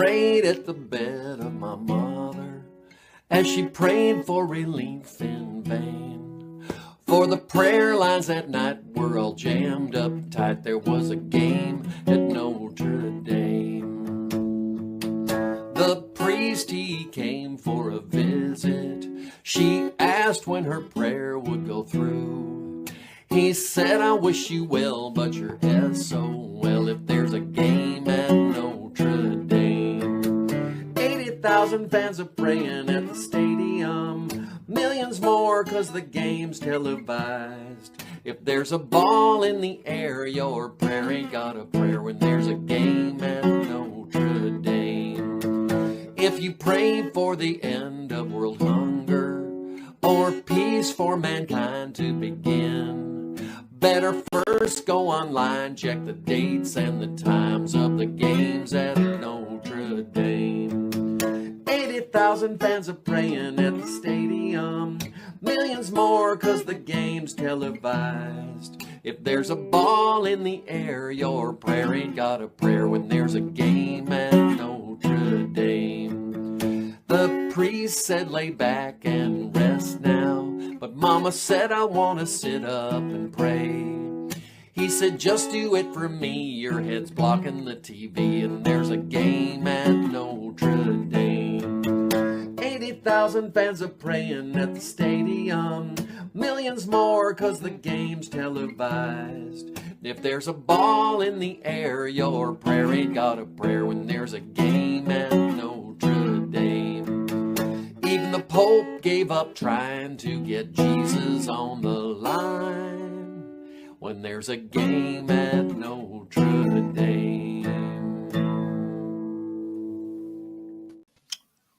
prayed at the bed of my mother, as she prayed for relief in vain. For the prayer lines that night were all jammed up tight. There was a game at Notre Dame. The priest, he came for a visit. She asked when her prayer would go through. He said, I wish you well, but your SOL if there's a game at Notre Dame. 80,000 fans are praying at the stadium. Millions more cause the game's televised. If there's a ball in the air, your prayer ain't got a prayer when there's a game at Notre Dame. If you pray for the end of world hunger or peace for mankind to begin, better first go online, check the dates and the times of the games at Notre Dame. 80,000 fans are praying at the stadium. Millions more cause the game's televised. If there's a ball in the air, your prayer ain't got a prayer when there's a game at Notre Dame. The priest said lay back and rest now, but mama said I want to sit up and pray. He said just do it for me, your head's blocking the TV and there's a game at Notre Dame. 80,000 fans are praying at the stadium. Millions more cause the game's televised. If there's a ball in the air, your prayer ain't got a prayer when there's a game at Notre Dame. Even the Pope gave up trying to get Jesus on the line when there's a game at Notre Dame.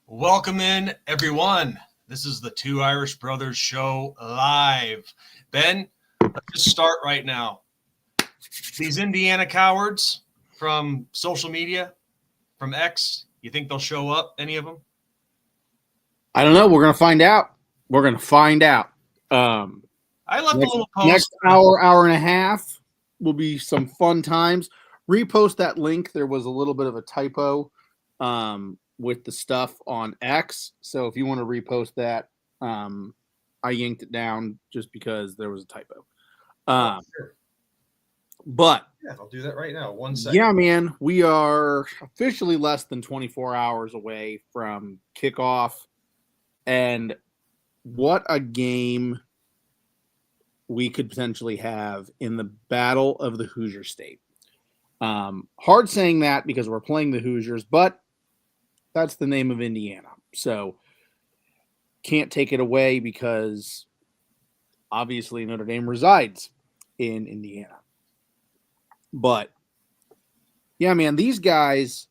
Welcome in, everyone. This is the Two Irish Brothers Show live. Ben, let's just start right now. These Indiana cowards from social media, from X, you think they'll show up, any of them? I don't know. We're going to find out. I left a little post. Next hour and a half will be some fun times. Repost that link. There was a little bit of a typo with the stuff on X. So if you want to repost that, I yanked it down just because there was a typo. Sure. But yeah, I'll do that right now. 1 second. Yeah, man, we are officially less than 24 hours away from kickoff. And what a game we could potentially have in the Battle of the Hoosier State. Hard saying that because we're playing the Hoosiers, but that's the name of Indiana. So can't take it away because obviously Notre Dame resides in Indiana. But yeah, man, these guys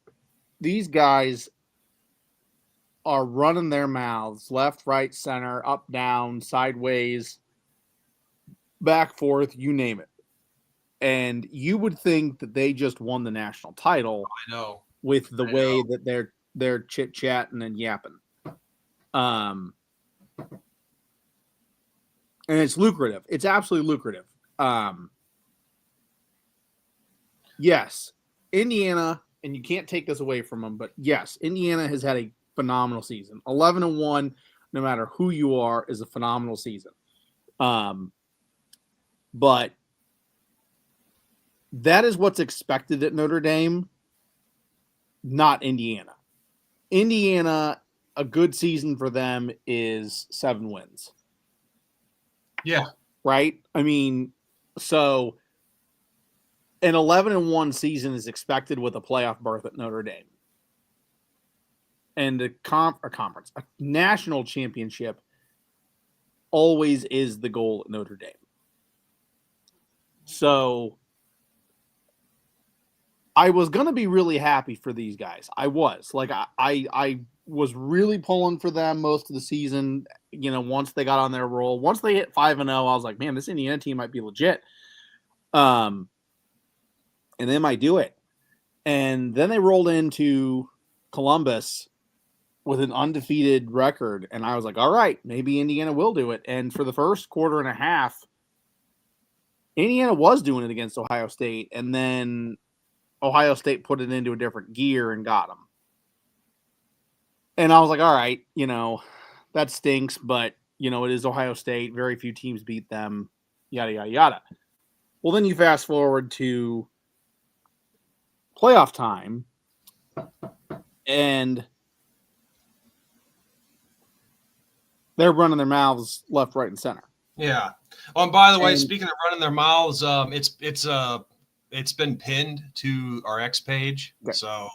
are running their mouths left, right, center, up, down, sideways, back, forth, you name it. And you would think that they just won the national title. I know. With the way that they're chit-chatting and yapping. And it's lucrative. It's absolutely lucrative. Yes, Indiana, and you can't take this away from them, but yes, Indiana has had a phenomenal season. 11-1, no matter who you are, is a phenomenal season. But that is what's expected at Notre Dame, not Indiana. Indiana, a good season for them is 7 wins. Yeah. Right? I mean, so an 11-1 season is expected with a playoff berth at Notre Dame. And a national championship always is the goal at Notre Dame. So I was going to be really happy for these guys. I was. Like, I was really pulling for them most of the season, you know, once they got on their roll. Once they hit 5-0, I was like, man, this Indiana team might be legit. And they might do it. And then they rolled into Columbus with an undefeated record. And I was like, all right, maybe Indiana will do it. And for the first quarter and a half, Indiana was doing it against Ohio State. And then Ohio State put it into a different gear and got them. And I was like, all right, that stinks, but, it is Ohio State. Very few teams beat them, yada, yada, yada. Well, then you fast forward to playoff time, and they're running their mouths left, right, and center. Yeah. Oh, and by the way, speaking of running their mouths, it's been pinned to our X page. Okay. So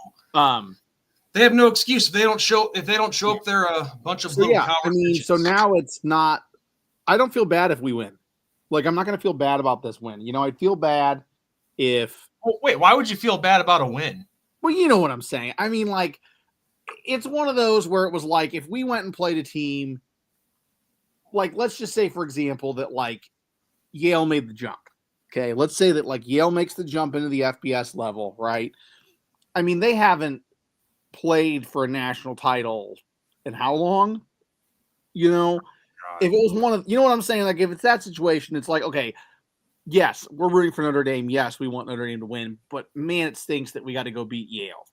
they have no excuse if they don't show up. They're a bunch of little cowards. I mean, so now it's not. I don't feel bad if we win. Like, I'm not going to feel bad about this win. I'd feel bad if. Oh, wait, why would you feel bad about a win? Well, you know what I'm saying. I mean, like, it's one of those where it was like if we went and played a team. Like, let's just say, for example, that like Yale made the jump. Okay, let's say that like Yale makes the jump into the FBS level, right? I mean, they haven't played for a national title in how long? If it was one of, what I'm saying? Like, if it's that situation, it's like, okay, yes, we're rooting for Notre Dame. Yes, we want Notre Dame to win, but man, it stinks that we got to go beat Yale,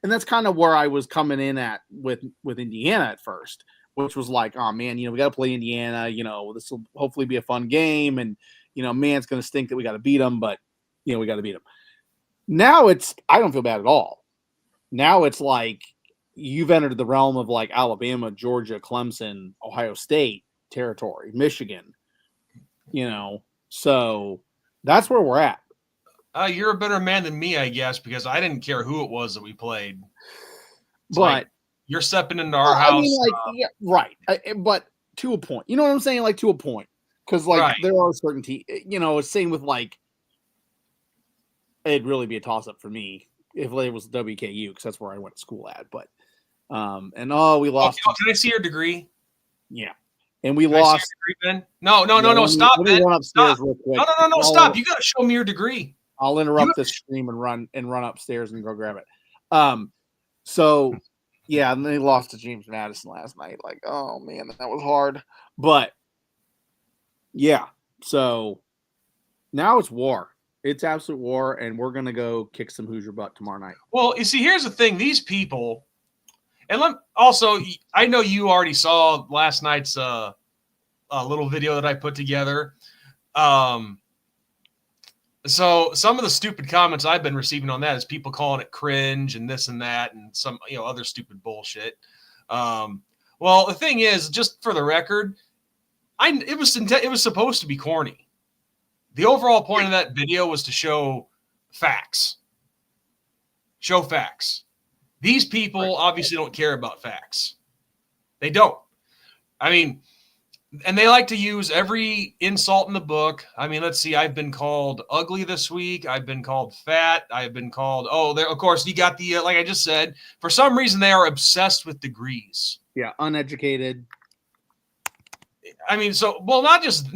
and that's kind of where I was coming in at with Indiana at first. Which was like, oh, man, we got to play Indiana. This will hopefully be a fun game. And, man, it's going to stink that we got to beat them. But, we got to beat them. Now I don't feel bad at all. Now it's like you've entered the realm of like Alabama, Georgia, Clemson, Ohio State territory, Michigan, So that's where we're at. You're a better man than me, I guess, because I didn't care who it was that we played. But like, you're stepping into our house. I mean, like, yeah, right. But to a point. You know what I'm saying? Like, to a point. Because, like, right. There are certain same with, like, it'd really be a toss-up for me if it was WKU, because that's where I went to school at. But, we lost. Oh, can I see your degree? Yeah. And we lost. Degree, Ben? No, stop, Ben. Stop. Real quick. No, stop. You got to show me your degree. I'll interrupt this stream and run upstairs and go grab it. So... Yeah, and they lost to James Madison last night. Like, oh, man, that was hard. But, yeah, so now it's war. It's absolute war, and we're going to go kick some Hoosier butt tomorrow night. Well, you see, here's the thing. These people – and also, I know you already saw last night's little video that I put together. So some of the stupid comments I've been receiving on that is people calling it cringe and this and that and some other stupid bullshit. Well, the thing is, just for the record, it was supposed to be corny. The overall point of that video was to show facts. Show facts. These people obviously don't care about facts. They don't. I mean, and they like to use every insult in the book. I mean, let's see. I've been called ugly this week. I've been called fat. I've been called, of course, you got the, like I just said, for some reason, they are obsessed with degrees. Yeah, uneducated. I mean, not just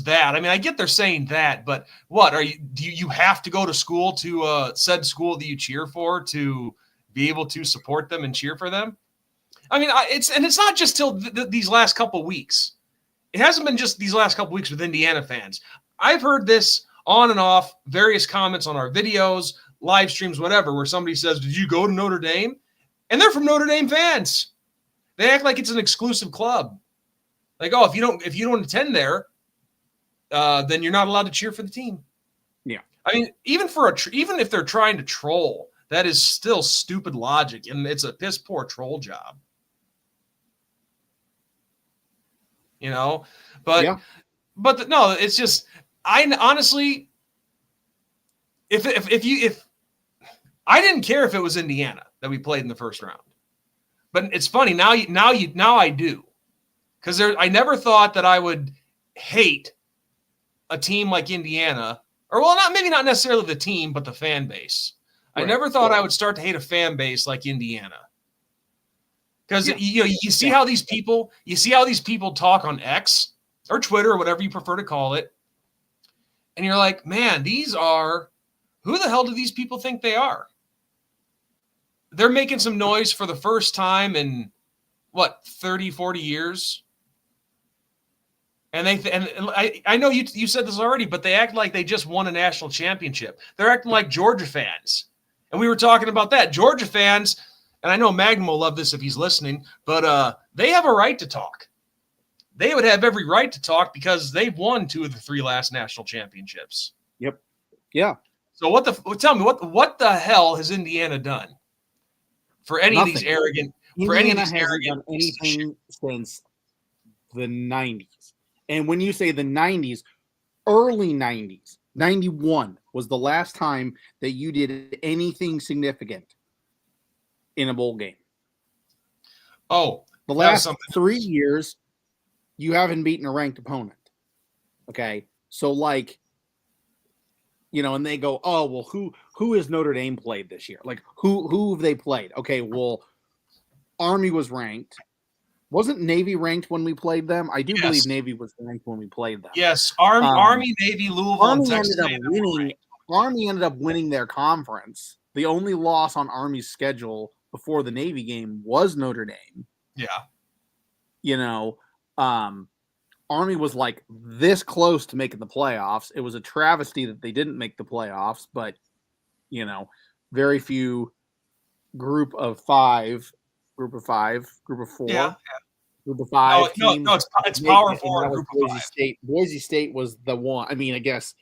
that. I mean, I get they're saying that, but what do you have to go to school to said school that you cheer for to be able to support them and cheer for them? I mean, it's not just till these last couple weeks. It hasn't been just these last couple weeks with Indiana fans. I've heard this on and off, various comments on our videos, live streams, whatever, where somebody says, "Did you go to Notre Dame?" And they're from Notre Dame fans. They act like it's an exclusive club. Like, if you don't attend there, then you're not allowed to cheer for the team. Yeah. I mean, even if they're trying to troll, that is still stupid logic, and it's a piss poor troll job. But yeah. No, it's just I honestly, if I didn't care if it was Indiana that we played in the first round, but it's funny now I do, because I never thought that I would hate a team like Indiana, or maybe not necessarily the team, but the fan base. Right. I never thought I would start to hate a fan base like Indiana. Because you see how these people talk on X or Twitter or whatever you prefer to call it, and you're like, man, who the hell do these people think they are? They're making some noise for the first time in 30, 40 years, and I know you said this already, but they act like they just won a national championship. They're acting like Georgia fans, and we were talking about that. Georgia fans and I know Magnum will love this if he's listening, but they have a right to talk. They would have every right to talk because they've won 2 of the 3 last national championships. Yep. Yeah. So tell me what the hell has Indiana done for any Nothing. of these arrogant? Indiana hasn't done anything since the 90s. And when you say the 90s, early 90s, 91 was the last time that you did anything significant in a bowl game. Oh, the last 3 years, you haven't beaten a ranked opponent. Okay. So like, and they go, oh, well, who has Notre Dame played this year? Like who have they played? Okay. Well, Army was ranked. Wasn't Navy ranked when we played them? I do believe Navy was ranked when we played them. Yes, Army, Navy, Louisville, Army and Texas ended up winning. Army ended up winning their conference. The only loss on Army's schedule before the Navy game was Notre Dame. Yeah. Army was like this close to making the playoffs. It was a travesty that they didn't make the playoffs, but very few group of five, group of four. Yeah. Group of 5 teams. No, it's Power 4. Group of Boise 5. State. Boise State was the one. I mean, I guess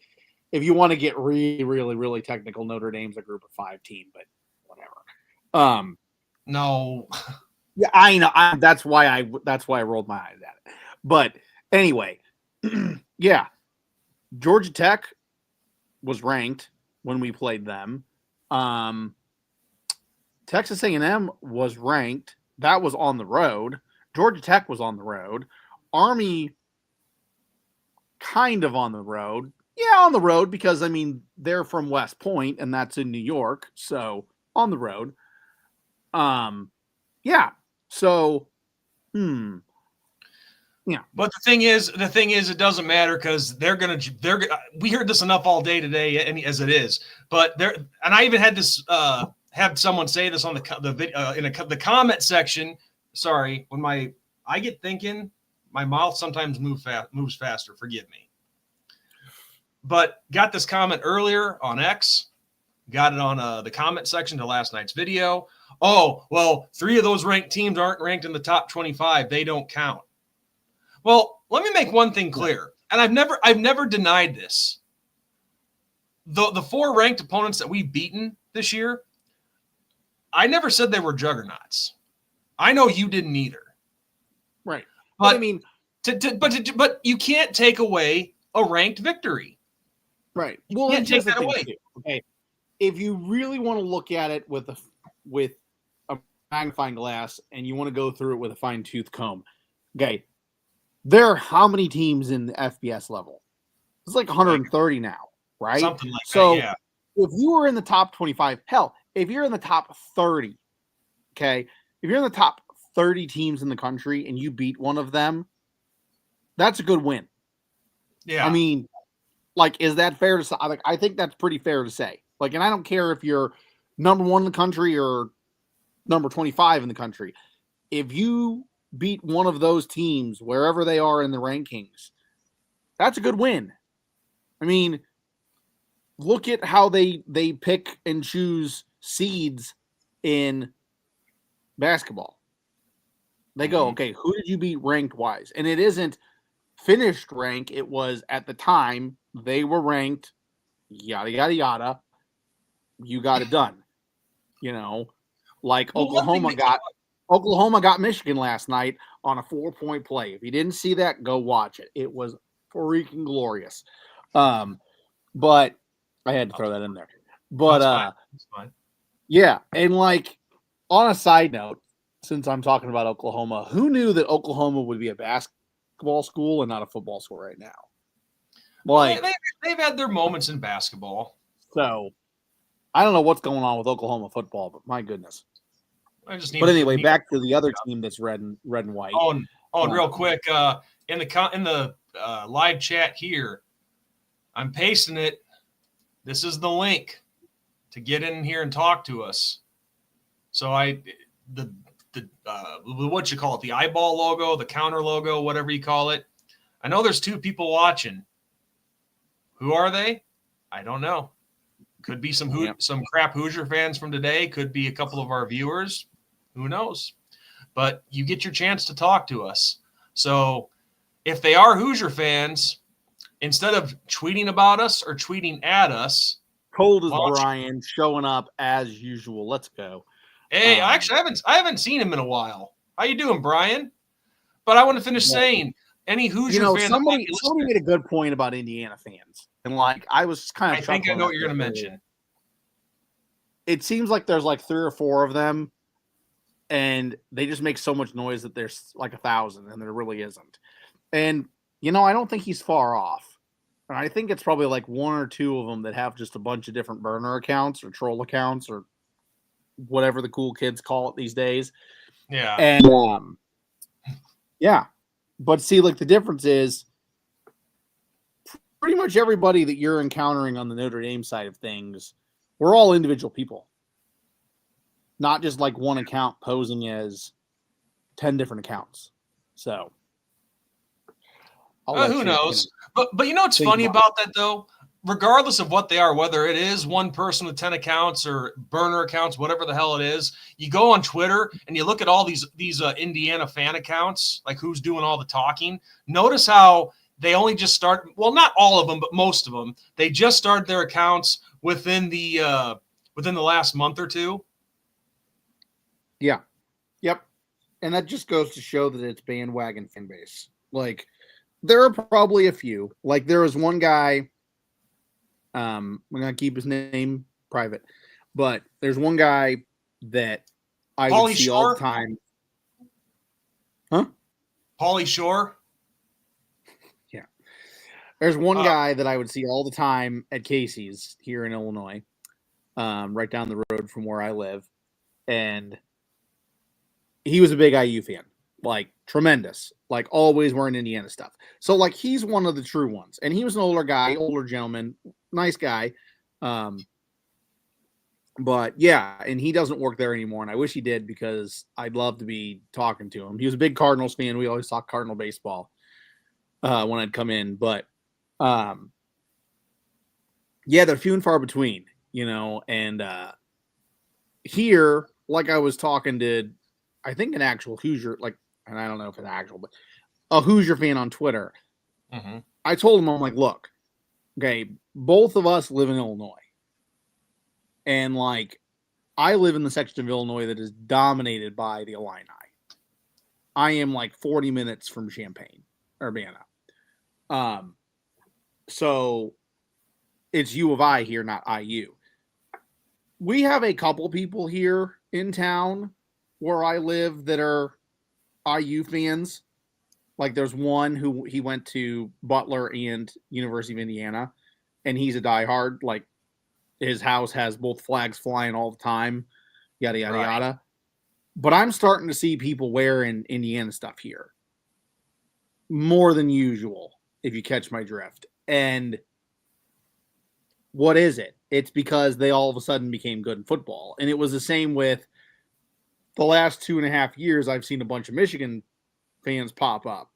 if you want to get really, really, really technical, Notre Dame's a group of 5 team, but whatever. No. Yeah, I know. That's why I rolled my eyes at it. But anyway, yeah, Georgia Tech was ranked when we played them. Texas A&M was ranked. That was on the road. Georgia Tech was on the road. Army kind of on the road. Yeah, on the road because, I mean, they're from West Point, and that's in New York. So, on the road. Yeah. So, yeah. But the thing is, it doesn't matter because they're gonna. We heard this enough all day today, as it is. But and I even had this. Have someone say this on the video in the comment section. Sorry, when I get thinking, my mouth sometimes moves faster. Forgive me. But got this comment earlier on X. Got it on the comment section to last night's video. Oh, well, 3 of those ranked teams aren't ranked in the top 25. They don't count. Well, let me make one thing clear, and I've never denied this. The 4 ranked opponents that we've beaten this year, I never said they were juggernauts. I know you didn't either. Right. But I mean, but you can't take away a ranked victory. Right. Well, you can't take that away. Okay. If you really want to look at it with a magnifying glass and you want to go through it with a fine-tooth comb, okay, there are how many teams in the FBS level? It's like 130 now, right? Something like that, yeah. If you were in the top 25, hell, if you're in the top 30, okay, if you're in the top 30 teams in the country and you beat one of them, that's a good win. Yeah. I mean, like, is that fair to say? Like, I think that's pretty fair to say. Like, and I don't care if you're number 1 in the country or number 25 in the country. If you beat one of those teams, wherever they are in the rankings, that's a good win. I mean, look at how they pick and choose seeds in basketball. They go, okay, who did you beat ranked wise? And it isn't finished rank. It was at the time they were ranked, yada, yada, yada. You got it done. Like Oklahoma got Michigan last night on a 4-point play. If you didn't see that, go watch it. It was freaking glorious. But I had to throw that in there. But That's fine. Yeah, and like on a side note, since I'm talking about Oklahoma, who knew that Oklahoma would be a basketball school and not a football school right now? Like they've had their moments in basketball. So I don't know what's going on with Oklahoma football, but my goodness. But anyway, back to the other team that's red and white. Oh, and real quick, in the live chat here, I'm pasting it. This is the link to get in here and talk to us. So what you call it, the eyeball logo, the counter logo, whatever you call it. I know there's 2 people watching. Who are they? I don't know. Could be some crap Hoosier fans from today. Could be a couple of our viewers. Who knows? But you get your chance to talk to us. So if they are Hoosier fans, instead of tweeting about us or tweeting at us, Cold as Brian showing up as usual. Let's go. Hey, I haven't seen him in a while. How you doing, Brian? But I want to finish saying, any Hoosier fan somebody made a good point about Indiana fans, and like I was kind of. I think I know what you're going to mention. It seems like there's like 3 or 4 of them, and they just make so much noise that there's like 1,000, and there really isn't. And I don't think he's far off. And I think it's probably like 1 or 2 of them that have just a bunch of different burner accounts or troll accounts or whatever the cool kids call it these days. Yeah. And yeah. But see, like the difference is pretty much everybody that you're encountering on the Notre Dame side of things, we're all individual people. Not just like one account posing as 10 different accounts. So who knows? But what's funny about that though? Regardless of what they are, whether it is one person with 10 accounts or burner accounts, whatever the hell it is, you go on Twitter and you look at all these Indiana fan accounts, like who's doing all the talking. Notice how they only just start. Well, not all of them, but most of them. They just started their accounts within the last month or two. Yeah. Yep. And that just goes to show that it's bandwagon fan base. Like there are probably a few. Like there was one guy. I'm gonna keep his name private, but there's one guy that I would see all the time. Huh? Pauly Shore? Yeah. There's one guy that I would see all the time at Casey's here in Illinois, right down the road from where I live. And he was a big IU fan, like tremendous, like always wearing Indiana stuff. So like he's one of the true ones. And he was an older gentleman, nice guy. But yeah, and he doesn't work there anymore. And I wish he did because I'd love to be talking to him. He was a big Cardinals fan. We always talk Cardinal baseball when I'd come in. But yeah, they're few and far between, and here, like I was talking to, I think an actual Hoosier, and I don't know if it's actual, but a Hoosier fan on Twitter. Mm-hmm. I told him, I'm like, look, okay, both of us live in Illinois. And like, I live in the section of Illinois that is dominated by the Illini. I am like 40 minutes from Champaign, Urbana. So it's U of I here, not IU. We have a couple people here in town where I live that are IU fans. Like there's one who he went to Butler and University of Indiana, and he's a diehard. Like his house has both flags flying all the time, yada, yada, yada. But I'm starting to see people wearing Indiana stuff here more than usual, if you catch my drift. And what is it? It's because they all of a sudden became good in football. And it was the same with the last 2.5 years. I've seen a bunch of Michigan fans pop up.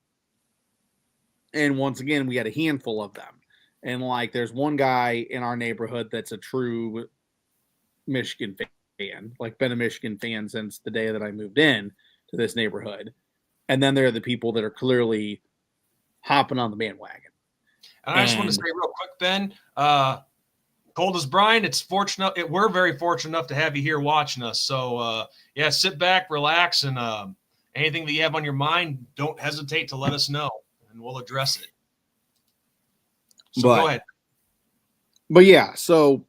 And once again, we had a handful of them. And like, there's one guy in our neighborhood that's a true Michigan fan, like been a Michigan fan since the day that I moved in to this neighborhood. And then there are the people that are clearly hopping on the bandwagon. And I just want to say real quick, Ben, cold as Brian, we're very fortunate enough to have you here watching us. So yeah, sit back, relax, and anything that you have on your mind, don't hesitate to let us know and we'll address it. So go ahead. But yeah, so,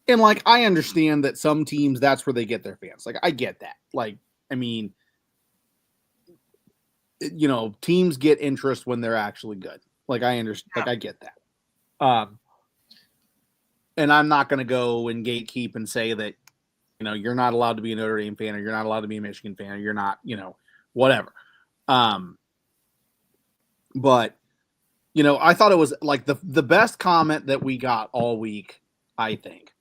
and like, I understand that some teams, that's where they get their fans. Like, I get that. Like, I mean, teams get interest when they're actually good. Like, I understand. Like, I get that. And I'm not going to go and gatekeep and say that, you're not allowed to be a Notre Dame fan or you're not allowed to be a Michigan fan or you're not, whatever. But, I thought it was like the best comment that we got all week, I think,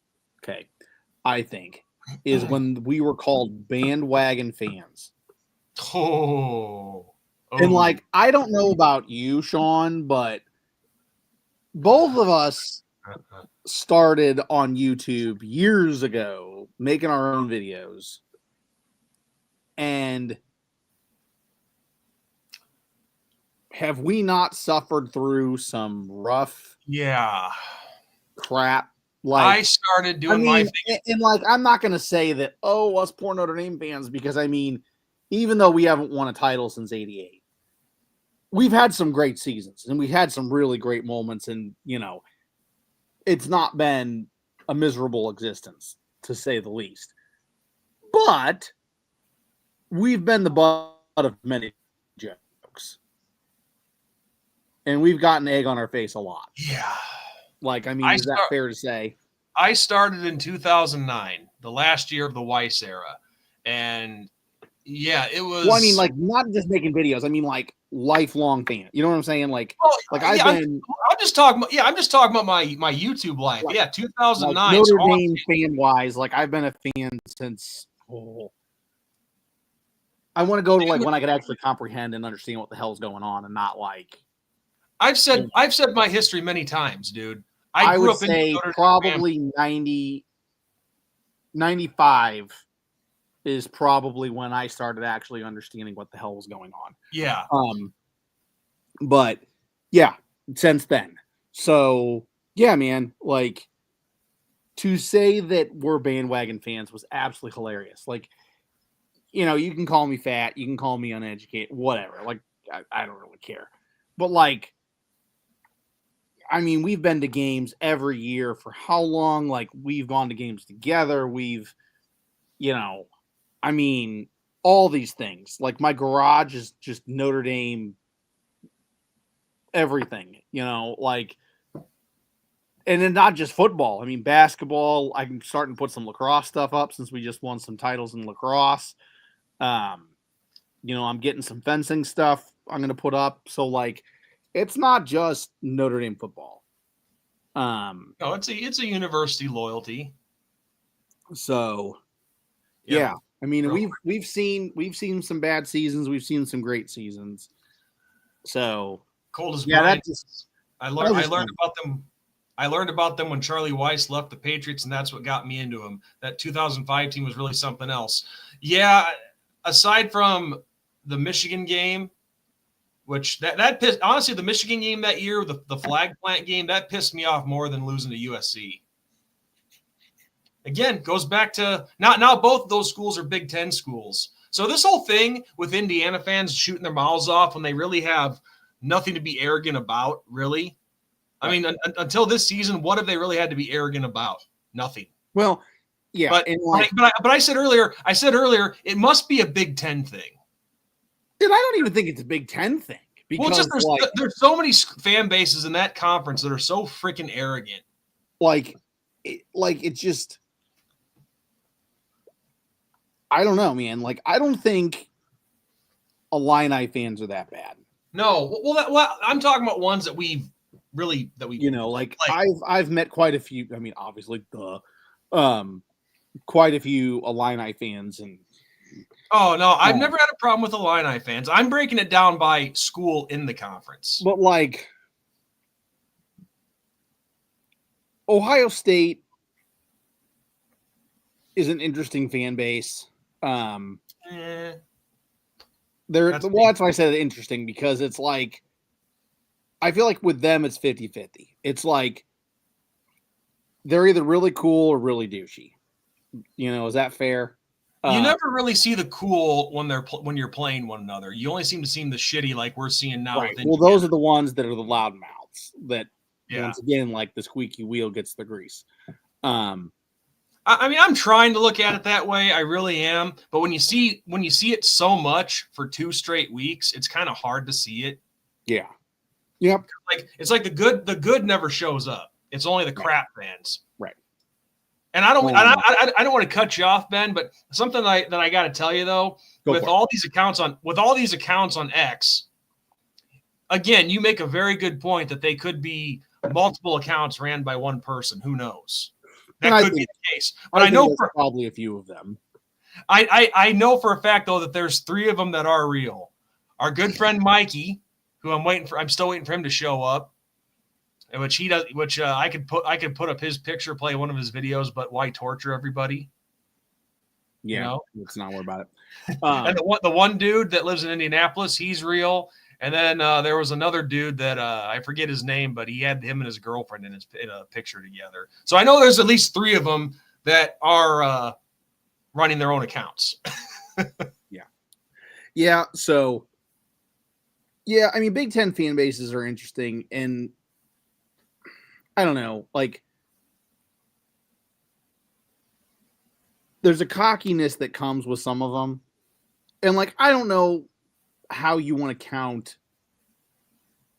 is when we were called bandwagon fans. Oh. And like, I don't know about you, Sean, but both of us started on YouTube years ago making our own videos. And have we not suffered through some rough crap? I started doing my thing. And like, I'm not going to say that, us poor Notre Dame fans, because even though we haven't won a title since '88, we've had some great seasons and we had some really great moments. And, it's not been a miserable existence, to say the least. But we've been the butt of many jokes. And we've gotten egg on our face a lot. Yeah. Is that fair to say? I started in 2009, the last year of the Weiss era. And yeah, it was. Well, not just making videos. Lifelong fan. You know what I'm saying? I'm just talking about my YouTube life. 2009. Notre Dame fan wise, I've been a fan since. I want to go to when I could actually comprehend and understand what the hell's going on, and not I've said my history many times, dude. I would say probably 95 is probably when I started actually understanding what the hell was going on. Yeah. But yeah, since then. So yeah, man, to say that we're bandwagon fans was absolutely hilarious. You can call me fat, you can call me uneducated, whatever. I don't really care. But we've been to games every year for how long? We've gone to games together. We've, all these things. My garage is just Notre Dame everything, and then not just football. Basketball, I'm starting to put some lacrosse stuff up since we just won some titles in lacrosse. I'm getting some fencing stuff I'm going to put up. So it's not just Notre Dame football. No, it's a university loyalty. So yeah. We've seen some bad seasons, we've seen some great seasons. So cold as Brian. I learned about them. I learned about them when Charlie Weiss left the Patriots, and that's what got me into them. That 2005 team was really something else. Yeah, aside from the Michigan game, which that pissed, honestly, the Michigan game that year, the flag plant game, that pissed me off more than losing to USC. Again, goes back to now both of those schools are Big Ten schools. So this whole thing with Indiana fans shooting their mouths off when they really have nothing to be arrogant about, really. Until this season, what have they really had to be arrogant about? Nothing. Well, yeah. But I said earlier, it must be a Big Ten thing. Dude, I don't even think it's a Big Ten thing. Because there's so many fan bases in that conference that are so freaking arrogant. It's just, I don't know, man. I don't think Illini fans are that bad. No, well, I'm talking about ones that we I've met quite a few. Obviously, quite a few Illini fans, and oh no, I've never had a problem with Illini fans. I'm breaking it down by school in the conference. But Ohio State is an interesting fan base. That's why I said interesting, because it's I feel like with them it's 50-50. It's they're either really cool or really douchey. Is that fair? You never really see the cool when you're playing one another. You only seem to see the shitty like we're seeing now. Right. Well, those are the ones that are the loudmouths that, once again, the squeaky wheel gets the grease. I'm trying to look at it that way. I really am. But when you see it so much for 2 straight weeks, it's kind of hard to see it. Yeah. Yep. It's the good never shows up. It's only the crap fans. Right. And I don't want to cut you off, Ben, but something that I got to tell you though, with all these accounts on X, again, you make a very good point that they could be multiple accounts ran by one person. Who knows? That could be the case. But I know for probably a few of them. I know for a fact though that there's 3 of them that are real. Our good friend Mikey, who I'm still waiting for him to show up. Which he does. Which I could put up his picture, play one of his videos. But why torture everybody? Yeah, You know? let's not worry about it. And the one dude that lives in Indianapolis, he's real. And then there was another dude that I forget his name, but he had him and his girlfriend in a picture together. So I know there's at least 3 of them that are running their own accounts. Yeah. So, yeah, I mean, Big Ten fan bases are interesting, and I don't know, like, there's a cockiness that comes with some of them, and like, I don't know how you want to count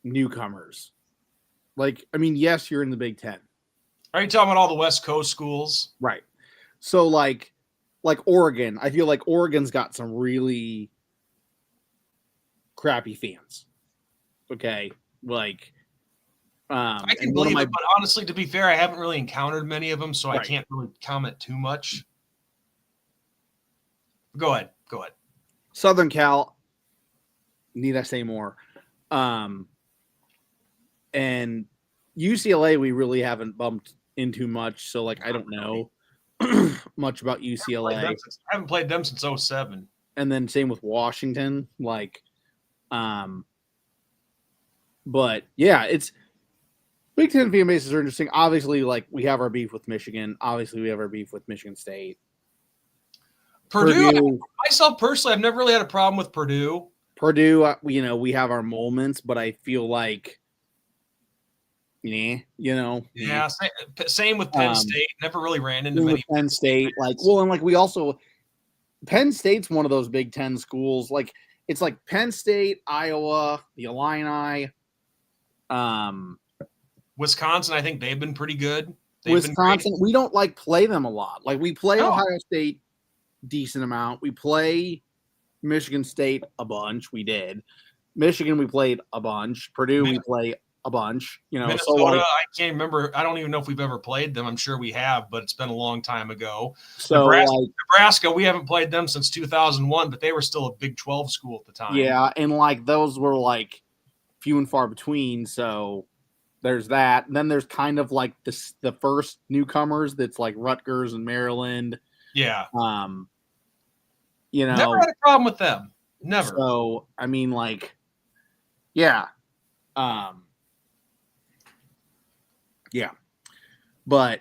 newcomers. Like, I mean, yes, you're in the Big Ten, Are you talking about all the West Coast schools? right? So, like Oregon, I feel like Oregon's got some really crappy fans. Okay, like, I can believe it, but honestly, to be fair, I haven't really encountered many of them, so I can't really comment too much. Go ahead. Southern Cal, need I say more? And UCLA, we really haven't bumped into much, so like I don't know much about UCLA. I haven't played them since 07. And then same with Washington, like, but yeah, it's Big Ten fan bases are interesting. Obviously, like we have our beef with Michigan. Obviously, we have our beef with Michigan State. Purdue, myself personally, I've never really had a problem with Purdue. We have our moments, but I feel like, Yeah, same with Penn State. Never really ran into many. Penn State, and we also Penn State's one of those Big Ten schools. Like it's like Penn State, Iowa, the Illini, Wisconsin. I think they've been pretty good. Wisconsin, we don't play them a lot. Like we play Ohio State decent amount. We play Michigan State a bunch. We did. Michigan, we played a bunch. Purdue, we play a bunch. Minnesota, I can't remember. I don't even know if we've ever played them. I'm sure we have, but it's been a long time ago. So Nebraska, we haven't played them since 2001, but they were still a Big 12 school at the time. Yeah, and those were few and far between. So there's that. And then there's kind of the first newcomers that's Rutgers and Maryland. Yeah. Never had a problem with them. Never. So, I mean, yeah. Yeah. But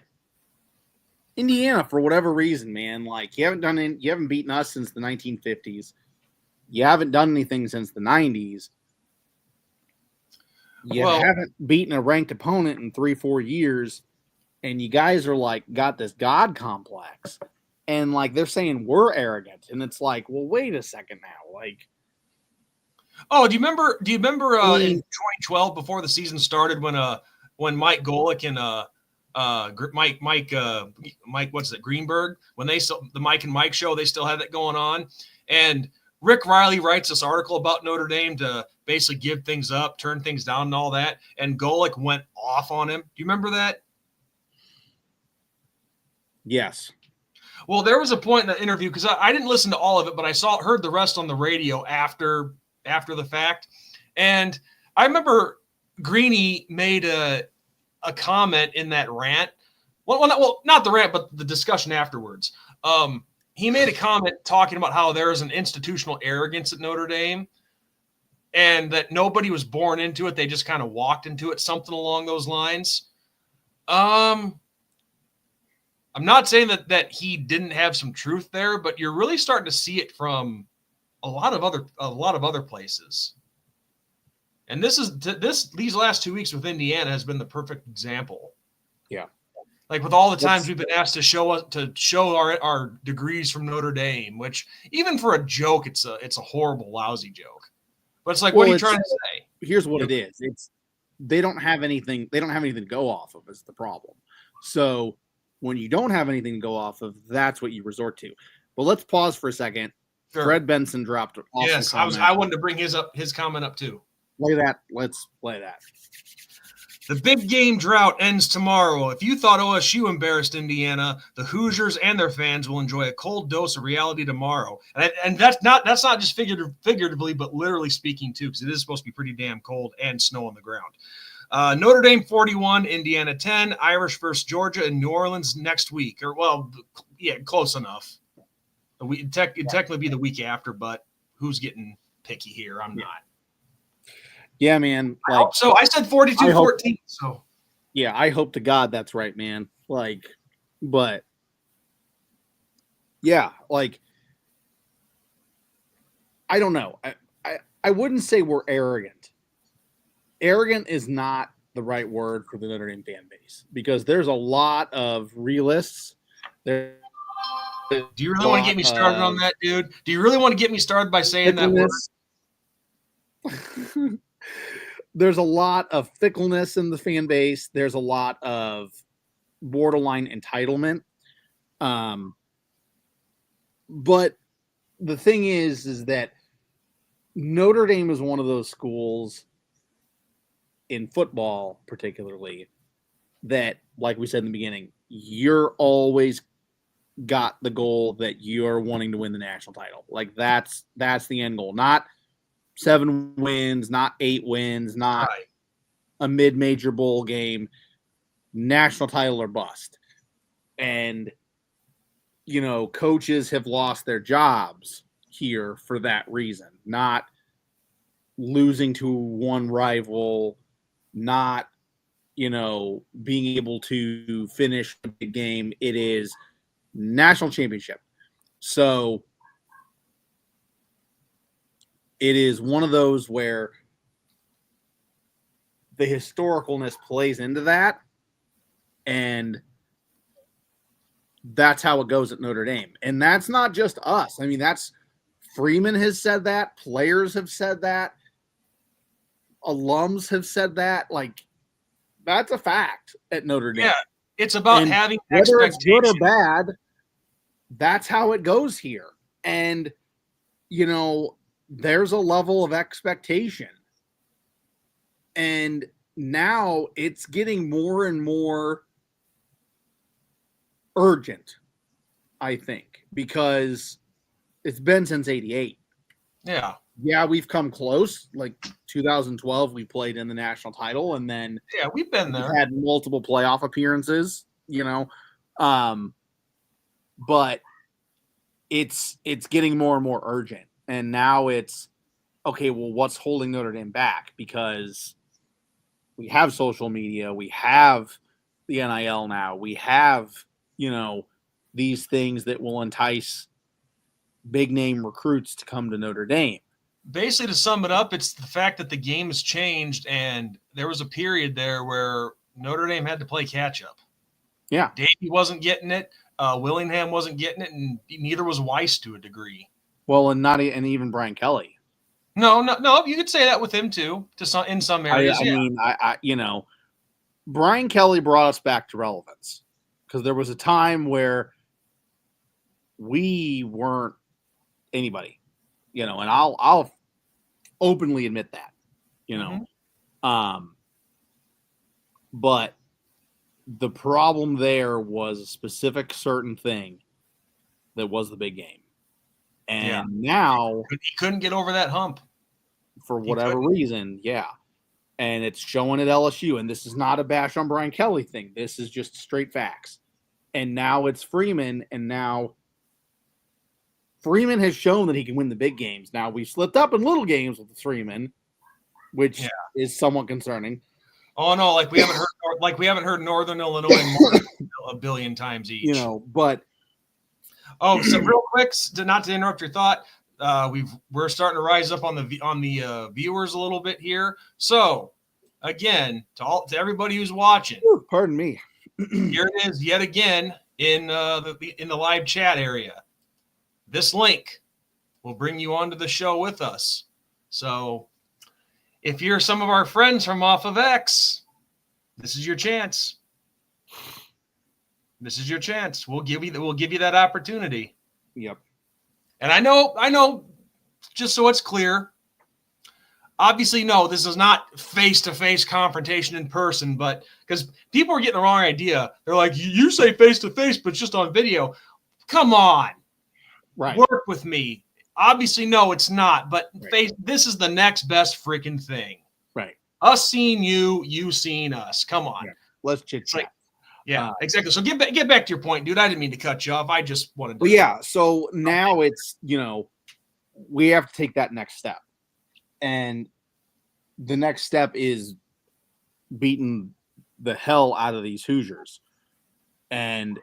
Indiana, for whatever reason, man, you haven't beaten us since the 1950s. You haven't done anything since the 90s. You haven't beaten a ranked opponent in 3-4 years, and you guys are got this God complex, and they're saying we're arrogant, and it's well, wait a second now, Oh, do you remember in 2012 before the season started when Mike Golick and Mike what's it, Greenberg, when they still the Mike and Mike show, they still had that going on, and Rick Riley writes this article about Notre Dame to basically give things up, turn things down and all that, and Golick went off on him. Do you remember that? Yes. Well, there was a point in the interview, because I didn't listen to all of it, but I heard the rest on the radio after the fact. And I remember Greeny made a comment in that rant. Well, not the rant, but the discussion afterwards. He made a comment talking about how there is an institutional arrogance at Notre Dame and that nobody was born into it. They just kind of walked into it, something along those lines. I'm not saying that he didn't have some truth there, but you're really starting to see it from a lot of other places. And these last 2 weeks with Indiana has been the perfect example. Yeah. With all the times we've been asked to show our degrees from Notre Dame, which even for a joke, it's a horrible, lousy joke. But it's what are you trying to say? Here's what it is. They don't have anything to go off of is the problem. So when you don't have anything to go off of, that's what you resort to. But let's pause for a second. Sure. Fred Benson dropped an awesome comment. I wanted to bring his comment up too. Play that. Let's play that. The big game drought ends tomorrow. If you thought OSU embarrassed Indiana, the Hoosiers and their fans will enjoy a cold dose of reality tomorrow. And that's not just figuratively, but literally speaking too, because it is supposed to be pretty damn cold and snow on the ground. Notre Dame 41, Indiana 10, Irish versus Georgia in New Orleans next week. Close enough. It'd technically be the week after, but who's getting picky here? I'm not. Yeah, man. I hope so I said 42-14. So yeah, I hope to God that's right, man. Like, but yeah, like I don't know. I wouldn't say we're arrogant. Arrogant is not the right word for the Notre Dame fan base because there's a lot of realists. Do you really want to get me started on that, dude? Do you really want to get me started by saying that word? There's a lot of fickleness in the fan base. There's a lot of borderline entitlement. But the thing is that Notre Dame is one of those schools in football, particularly, that, like we said in the beginning, you're always got the goal that you're wanting to win the national title. Like that's the end goal. Not 7 wins, not 8 wins, not a mid-major bowl game. National title or bust. And coaches have lost their jobs here for that reason. Not losing to one rival, not being able to finish the game. It is national championship. So it is one of those where the historicalness plays into that, and that's how it goes at Notre Dame. And that's not just us. I mean, that's Freeman has said that, players have said that, alums have said that. Like, that's a fact at Notre Dame. Yeah, it's about having whether it's good or bad, that's how it goes here. And there's a level of expectation. And now it's getting more and more urgent, I think, because it's been since 88. Yeah. Yeah, we've come close. Like 2012, we played in the national title, and then we've been there. We've had multiple playoff appearances, but it's getting more and more urgent. And now it's okay, well, what's holding Notre Dame back? Because we have social media, we have the NIL now, we have, these things that will entice big name recruits to come to Notre Dame. Basically, to sum it up, it's the fact that the game has changed, and there was a period there where Notre Dame had to play catch up. Yeah. Davey wasn't getting it. Willingham wasn't getting it, and neither was Weiss to a degree. Well, and even Brian Kelly. No, you could say that with him too, in some areas. I Brian Kelly brought us back to relevance because there was a time where we weren't anybody, and I'll openly admit that, but the problem there was a specific certain thing that was the big game. And now he couldn't get over that hump for whatever reason. Yeah. And it's showing at LSU. And this is not a bash on Brian Kelly thing. This is just straight facts. And now it's Freeman. And now Freeman has shown that he can win the big games. Now we've slipped up in little games with Freeman, which is somewhat concerning. Oh no, like we haven't heard Northern Illinois more a billion times each. But so real quick, not to interrupt your thought, we're starting to rise up on the viewers a little bit here. So again, to everybody who's watching, pardon me, here it is yet again in the live chat area. This link will bring you onto the show with us. So if you're some of our friends from off of X, this is your chance. This is your chance. We'll give you that opportunity. Yep. And I know, just so it's clear, obviously, no, this is not face-to-face confrontation in person, but because people are getting the wrong idea. They're like, you say face-to-face, but it's just on video. Come on. Right. Work with me. Obviously, no, it's not. But this is the next best freaking thing. Right. Us seeing you seeing us. Come on. Yeah. Let's chit-chat. Yeah, exactly. So get back to your point, dude. I didn't mean to cut you off. I just wanted to. But yeah, so now it's, we have to take that next step. And the next step is beating the hell out of these Hoosiers and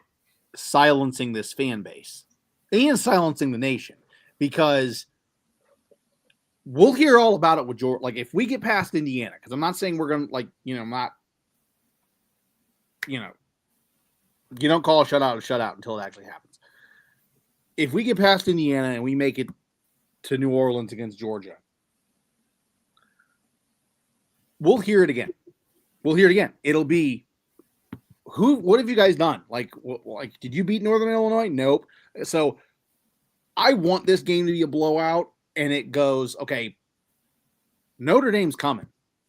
silencing this fan base and silencing the nation, because we'll hear all about it with Georgia. Like, if we get past Indiana, because I'm not saying we're going to, you don't call a shutout until it actually happens. If we get past Indiana and we make it to New Orleans against Georgia, we'll hear it again. It'll be, what have you guys done? Like, did you beat Northern Illinois? Nope. So I want this game to be a blowout, and it goes, okay, Notre Dame's coming.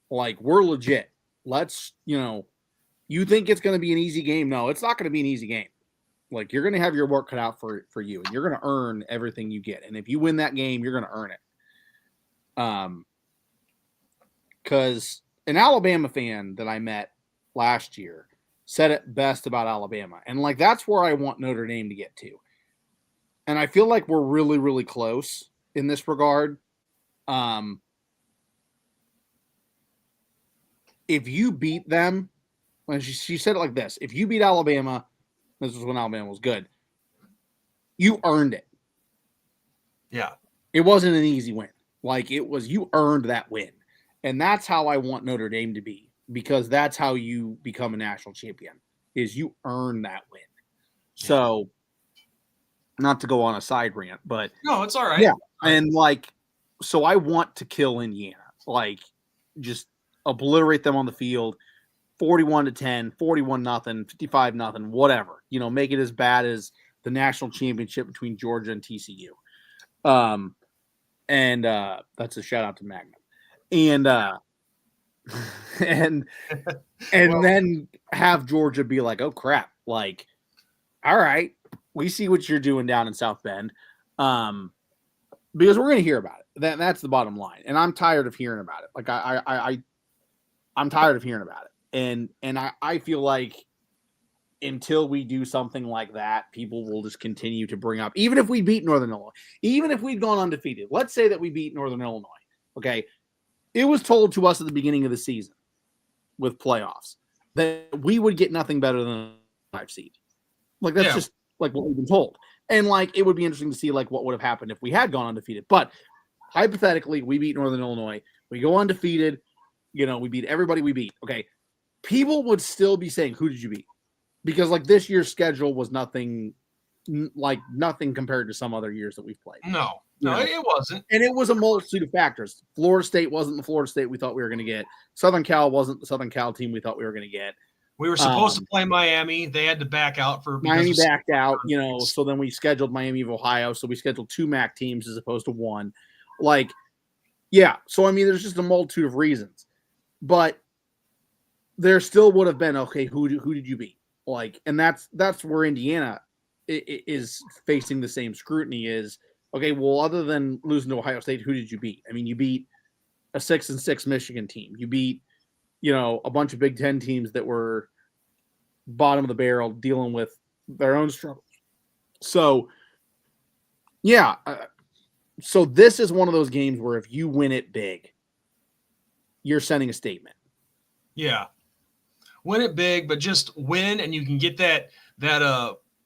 Like, we're legit. Let's, you think it's going to be an easy game? No, it's not going to be an easy game. Like, you're going to have your work cut out for you, and you're going to earn everything you get. And if you win that game, you're going to earn it. Because an Alabama fan that I met last year said it best about Alabama. And, like, that's where I want Notre Dame to get to. And I feel like we're really, really close in this regard. If you beat them, when she said it like this, if you beat Alabama, this was when Alabama was good, you earned it. Yeah. It wasn't an easy win. Like, it was, you earned that win. And that's how I want Notre Dame to be, because that's how you become a national champion, is you earn that win. Yeah. So, not to go on a side rant, but no, it's all right. Yeah. And like, so I want to kill Indiana, like, just obliterate them on the field, 41-10, 41-0, 55-0, whatever, make it as bad as the national championship between Georgia and TCU. And that's a shout out to Magnum. And and well, then have Georgia be like, oh crap, like, all right, we see what you're doing down in South Bend, because we're going to hear about it. That's the bottom line, and I'm tired of hearing about it. Like, I'm tired of hearing about it, and I feel like until we do something like that, people will just continue to bring up. Even if we beat Northern Illinois, even if we'd gone undefeated, let's say that we beat Northern Illinois. Okay, it was told to us at the beginning of the season with playoffs that we would get nothing better than a 5 seed. Like, that's just like what we've been told. And like, it would be interesting to see like what would have happened if we had gone undefeated. But hypothetically, we beat Northern Illinois, we go undefeated, we beat everybody we beat. Okay, people would still be saying, who did you beat? Because like, this year's schedule was nothing compared to some other years that we've played. No, it wasn't. And it was a multitude of factors. Florida State wasn't the Florida State we thought we were going to get. Southern Cal wasn't the Southern Cal team we thought we were going to get. We were supposed to play Miami. They had to back out Miami backed out, so then we scheduled Miami of Ohio. So we scheduled 2 MAC teams as opposed to 1. Like, yeah. So, I mean, there's just a multitude of reasons. But there still would have been, okay, who did you beat? Like, and that's where Indiana is facing the same scrutiny is, okay, well, other than losing to Ohio State, who did you beat? I mean, you beat a 6-6 Michigan team. You beat, a bunch of Big Ten teams that were bottom of the barrel dealing with their own struggles. So, yeah. So this is one of those games where if you win it big, you're sending a statement. Yeah. Win it big, but just win, and you can get that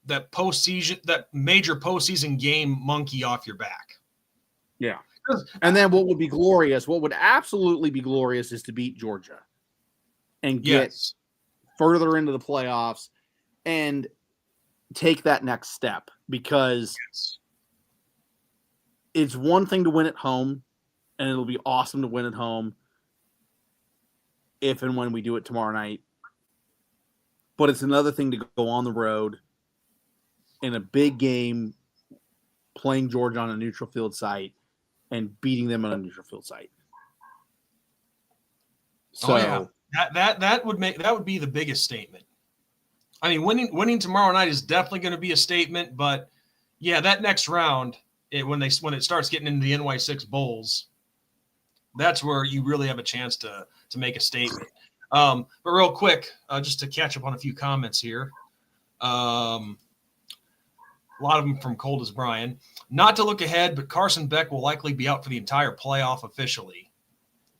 postseason, that major postseason game monkey off your back. Yeah. And then what would absolutely be glorious is to beat Georgia and get further into the playoffs and take that next step, because it's one thing to win at home, and it'll be awesome to win at home if and when we do it tomorrow night. But it's another thing to go on the road in a big game, playing Georgia on a neutral field site and beating them on a neutral field site. So that would be the biggest statement. I mean, winning tomorrow night is definitely going to be a statement, but yeah, that next round, when it starts getting into the NY6 bowls, that's where you really have a chance to make a statement. But real quick, just to catch up on a few comments here. A lot of them from Cold as Brian. Not to look ahead, but Carson Beck will likely be out for the entire playoff officially.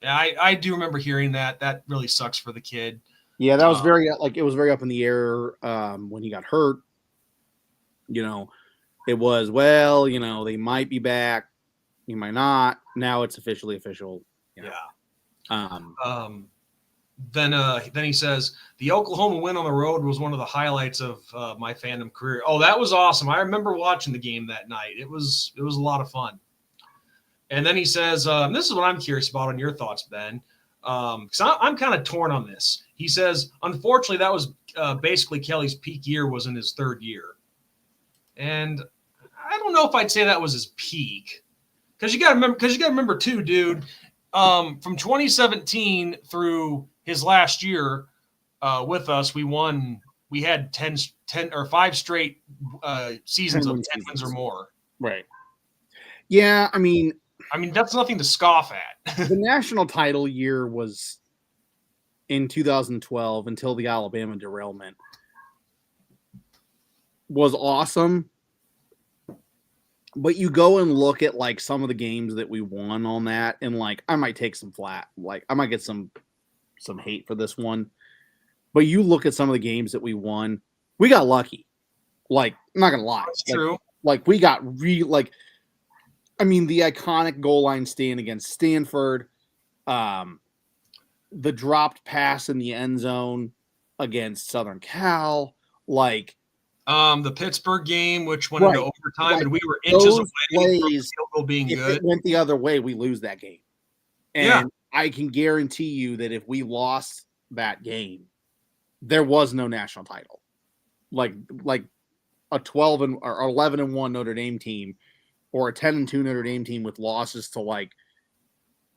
I do remember hearing that. That really sucks for the kid. Yeah, that was very it was very up in the air when he got hurt. It was, they might be back, he might not. Now it's officially official. Yeah. Then he says the Oklahoma win on the road was one of the highlights of my fandom career. Oh, that was awesome! I remember watching the game that night. It was a lot of fun. And then he says, this is what I'm curious about on your thoughts, Ben, because I'm kind of torn on this. He says, unfortunately, that was basically Kelly's peak year was in his third year, and I don't know if I'd say that was his peak, because you got to remember too, dude. From 2017 through his last year with us, we had 10 or 5 straight seasons of 10 wins or more. Right. Yeah, I mean, that's nothing to scoff at. The national title year was in 2012 until the Alabama derailment. Was awesome. But you go and look at like some of the games that we won on that, and like I might take some flat, like I might get some hate for this one. But you look at some of the games that we won, we got lucky. Like, I'm not gonna lie. That's true. Like we got the iconic goal line stand against Stanford, the dropped pass in the end zone against Southern Cal, like the Pittsburgh game, which went into overtime, and we were inches away from the field goal being good. If it went the other way, we lose that game. And I can guarantee you that if we lost that game, there was no national title. Like a 12 or 11-1 Notre Dame team, or a 10-2 Notre Dame team with losses to like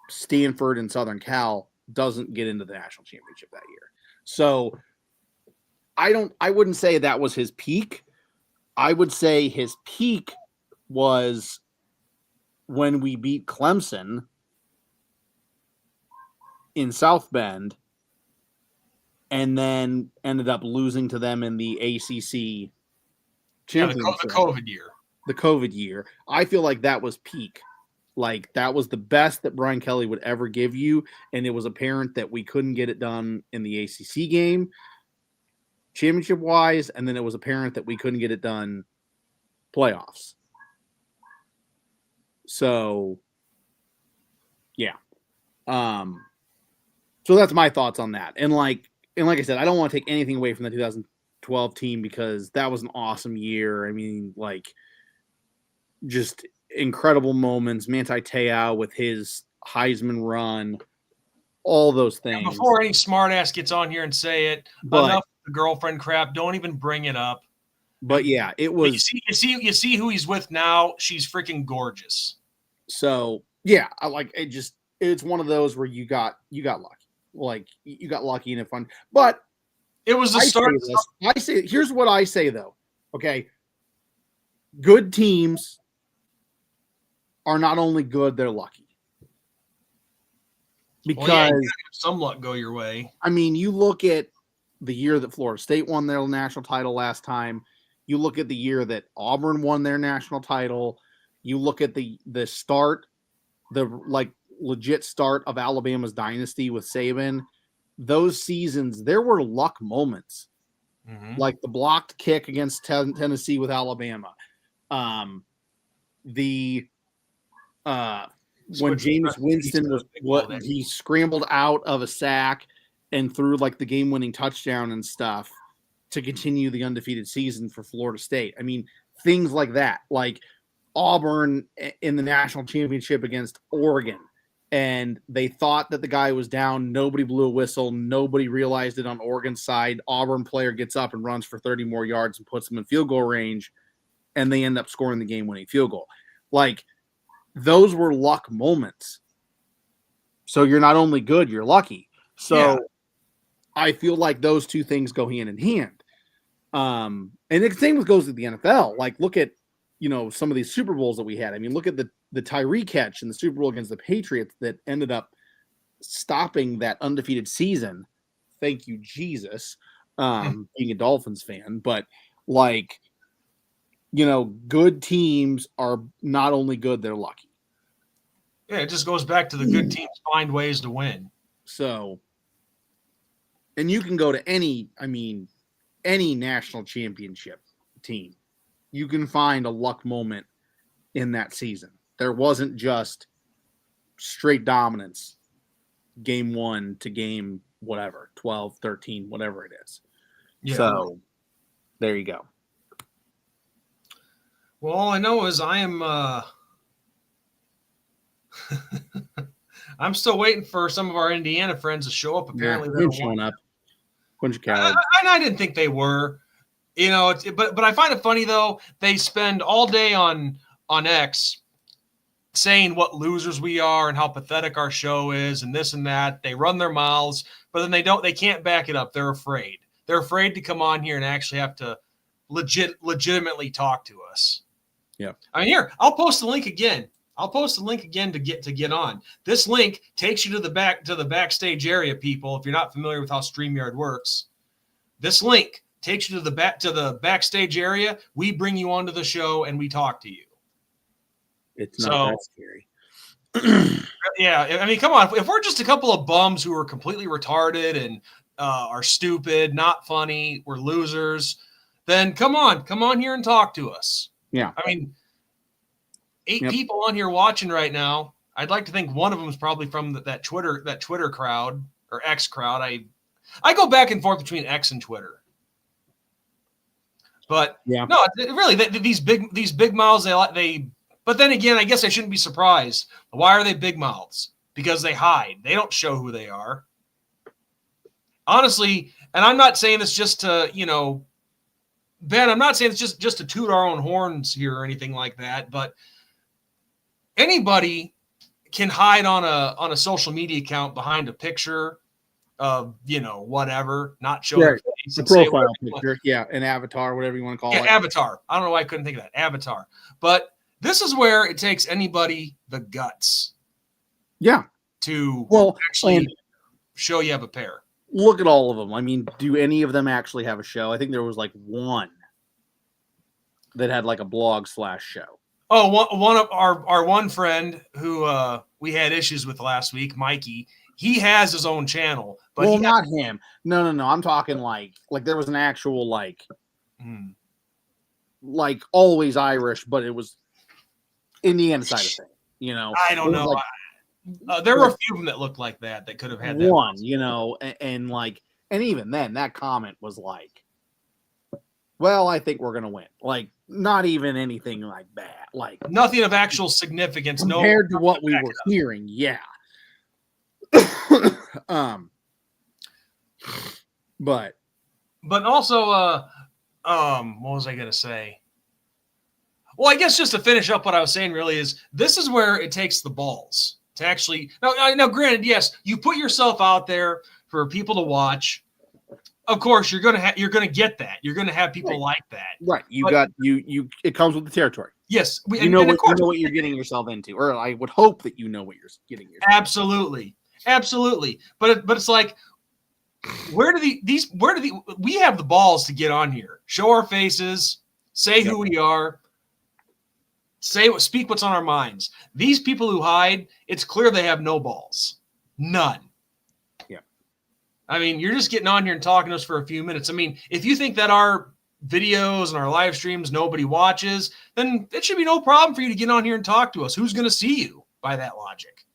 Stanford and Southern Cal doesn't get into the national championship that year. So I wouldn't say that was his peak. I would say his peak was when we beat Clemson in South Bend and then ended up losing to them in the ACC championship. The COVID year. The COVID year. I feel like that was peak. Like that was the best that Brian Kelly would ever give you, and it was apparent that we couldn't get it done in the ACC game championship wise, and then it was apparent that we couldn't get it done playoffs. So yeah. So that's my thoughts on that. And like I said, I don't want to take anything away from the 2012 team because that was an awesome year. I mean, like just incredible moments. Manti Te'o with his Heisman run, all those things. And before any smartass gets on here and say it, enough the girlfriend crap. Don't even bring it up. But yeah, it was. You see who he's with now. She's freaking gorgeous. So yeah, I like it. Just it's one of those where you got lucky. Like you got lucky and it fun. But it was the start. I say here's what I say though. Okay, good teams are not only good; they're lucky. Because you some luck go your way. I mean, you look at the year that Florida State won their national title last time. You look at the year that Auburn won their national title. You look at the start, the like legit start of Alabama's dynasty with Saban. Those seasons, there were luck moments, like the blocked kick against Tennessee with Alabama. When Jameis Winston he scrambled out of a sack and threw like the game-winning touchdown and stuff to continue the undefeated season for Florida State. I mean, things like that, like Auburn in the national championship against Oregon, and they thought that the guy was down. Nobody blew a whistle. Nobody realized it on Oregon's side. Auburn player gets up and runs for 30 more yards and puts them in field goal range, and they end up scoring the game-winning field goal. Like, those were luck moments. So you're not only good, you're lucky. So I feel like those two things go hand in hand. And the same goes with the NFL. Like, look at, some of these Super Bowls that we had. I mean, look at the Tyree catch in the Super Bowl against the Patriots that ended up stopping that undefeated season thank you, Jesus, being a Dolphins fan. But, like, you know, good teams are not only good, they're lucky. Yeah, it just goes back to the good teams find ways to win. So, and you can go to any national championship team. You can find a luck moment in that season. There wasn't just straight dominance game 1 to game whatever, 12, 13, whatever it is. Yeah. So there you go. Well, all I know is I am I'm still waiting for some of our Indiana friends to show up. Apparently, they're showing up. Bunch of cowards. I didn't think they were. You know, but I find it funny though. They spend all day on X saying what losers we are and how pathetic our show is and this and that. They run their mouths, but then they can't back it up. They're afraid. They're afraid to come on here and actually have to legitimately talk to us. Yeah. I mean, here, I'll post the link again. To get on. This link takes you to the backstage area, people. If you're not familiar with how StreamYard works, this link takes you to the backstage area. We bring you onto the show and we talk to you. It's not that scary. Yeah, I mean, come on. If we're just a couple of bums who are completely retarded and are stupid, not funny, we're losers, then come on here and talk to us. Yeah. I mean, 8 people on here watching right now. I'd like to think one of them is probably from that Twitter crowd or X crowd. I go back and forth between X and Twitter. But yeah, no, really, these big mouths, they. But then again, I guess I shouldn't be surprised. Why are they big mouths? Because they hide. They don't show who they are. Honestly, and I'm not saying this just to, Ben, I'm not saying it's just to toot our own horns here or anything like that, but anybody can hide on a social media account behind a picture of, whatever, not show their face. The profile picture. Yeah, an avatar, whatever you want to call it. Yeah, avatar. I don't know why I couldn't think of that. Avatar. But this is where it takes anybody the guts. Yeah. To actually show you have a pair. Look at all of them. I mean, do any of them actually have a show? I think there was like one that had like a blog/show. Oh, one of our one friend who we had issues with last week, Mikey, he has his own channel. But not him. No. I'm talking like there was an actual like Always Irish, but it was Indiana side of thing. I don't know. There were a few of them that looked like that could have had that one, and even then that comment was like, well, I think we're going to win. Like, not even anything like that. Like, nothing of actual significance. Compared to what we were hearing. Yeah. But also, what was I going to say? Well, I guess just to finish up what I was saying really is this is where it takes the balls to actually now granted, yes, you put yourself out there for people to watch. Of course, you're gonna get that. You're gonna have people like that. Right. It comes with the territory. Yes. You know what you're getting yourself into. Or I would hope that you know what you're getting yourself into. Absolutely. But it's like, we have the balls to get on here, show our faces, say who we are, speak what's on our minds. These people who hide, it's clear they have no balls. None. Yeah. I mean, you're just getting on here and talking to us for a few minutes. I mean, if you think that our videos and our live streams nobody watches, then it should be no problem for you to get on here and talk to us. Who's going to see you by that logic,